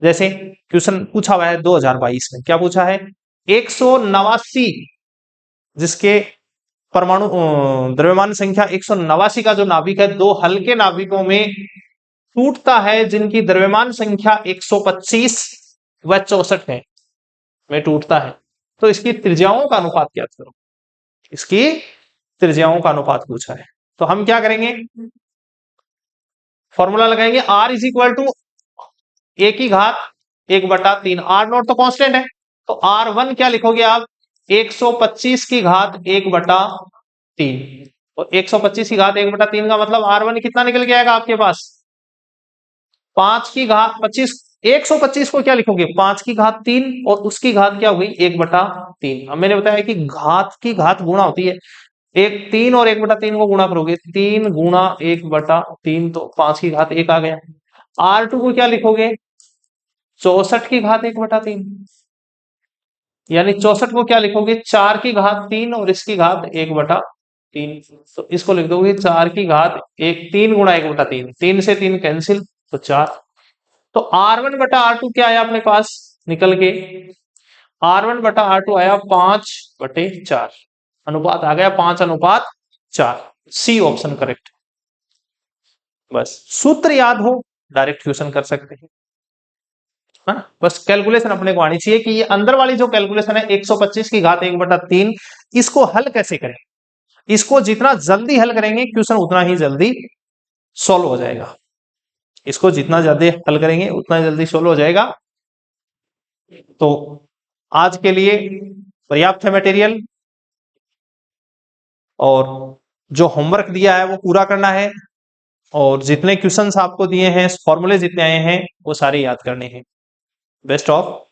जैसे क्वेश्चन पूछा हुआ है 2022 में, क्या पूछा है, 189 जिसके परमाणु द्रव्यमान संख्या 189 का जो नाभिक है, दो हल्के नाभिकों में टूटता है जिनकी द्रव्यमान संख्या 125 व 64 है में टूटता है, तो इसकी त्रिज्याओं का अनुपात क्या करो, इसकी त्रिज्याओं का अनुपात पूछा है। तो हम क्या करेंगे, फॉर्मूला लगाएंगे, r is equal to a की घात 1/3, r0 तो कांस्टेंट है, तो r1 क्या लिखोगे आप, 125 की घात 1/3, और 125 की घात 1/3 का मतलब r1 कितना निकल के आएगा आपके पास, 5 की घात 25, 125 को क्या लिखोगे, 5 की घात 3 और उसकी घात क्या हुई 1/3। अब मैंने बताया कि घात की घात गुणा होती है, 3 और 1/3 को गुणा करोगे, 3 गुणा 1/3 तो 5 की घात 1 आ गया। R2 को क्या लिखोगे, 64 की घात 1/3, यानी 64 को क्या लिखोगे, 4 की घात 3 और इसकी घात 1/3, तो इसको लिख दोगे 4 की घात 3 गुणा 1/3, 3 से 3 कैंसिल, तो 4। तो R1/R2 क्या आया अपने पास निकल के, R1/R2 आया 5/4, अनुपात आ गया 5/4। C option correct. बस सूत्र याद हो डायरेक्ट क्वेश्चन कर सकते हैं, हाँ, बस कैलकुलेशन अपने को आनी चाहिए कि ये अंदर वाली जो कैलकुलेशन है 125 की घात 1/3, इसको हल कैसे करें। इसको जितना जल्दी हल करेंगे क्वेश्चन उतना ही जल्दी सॉल्व हो जाएगा, इसको जितना ज्यादा हल करेंगे उतना जल्दी सॉल्व हो जाएगा। तो आज के लिए पर्याप्त है मटेरियल, और जो होमवर्क दिया है वो पूरा करना है, और जितने क्वेश्चंस आपको दिए हैं, फॉर्मूले जितने आए हैं वो सारे याद करने हैं। Best of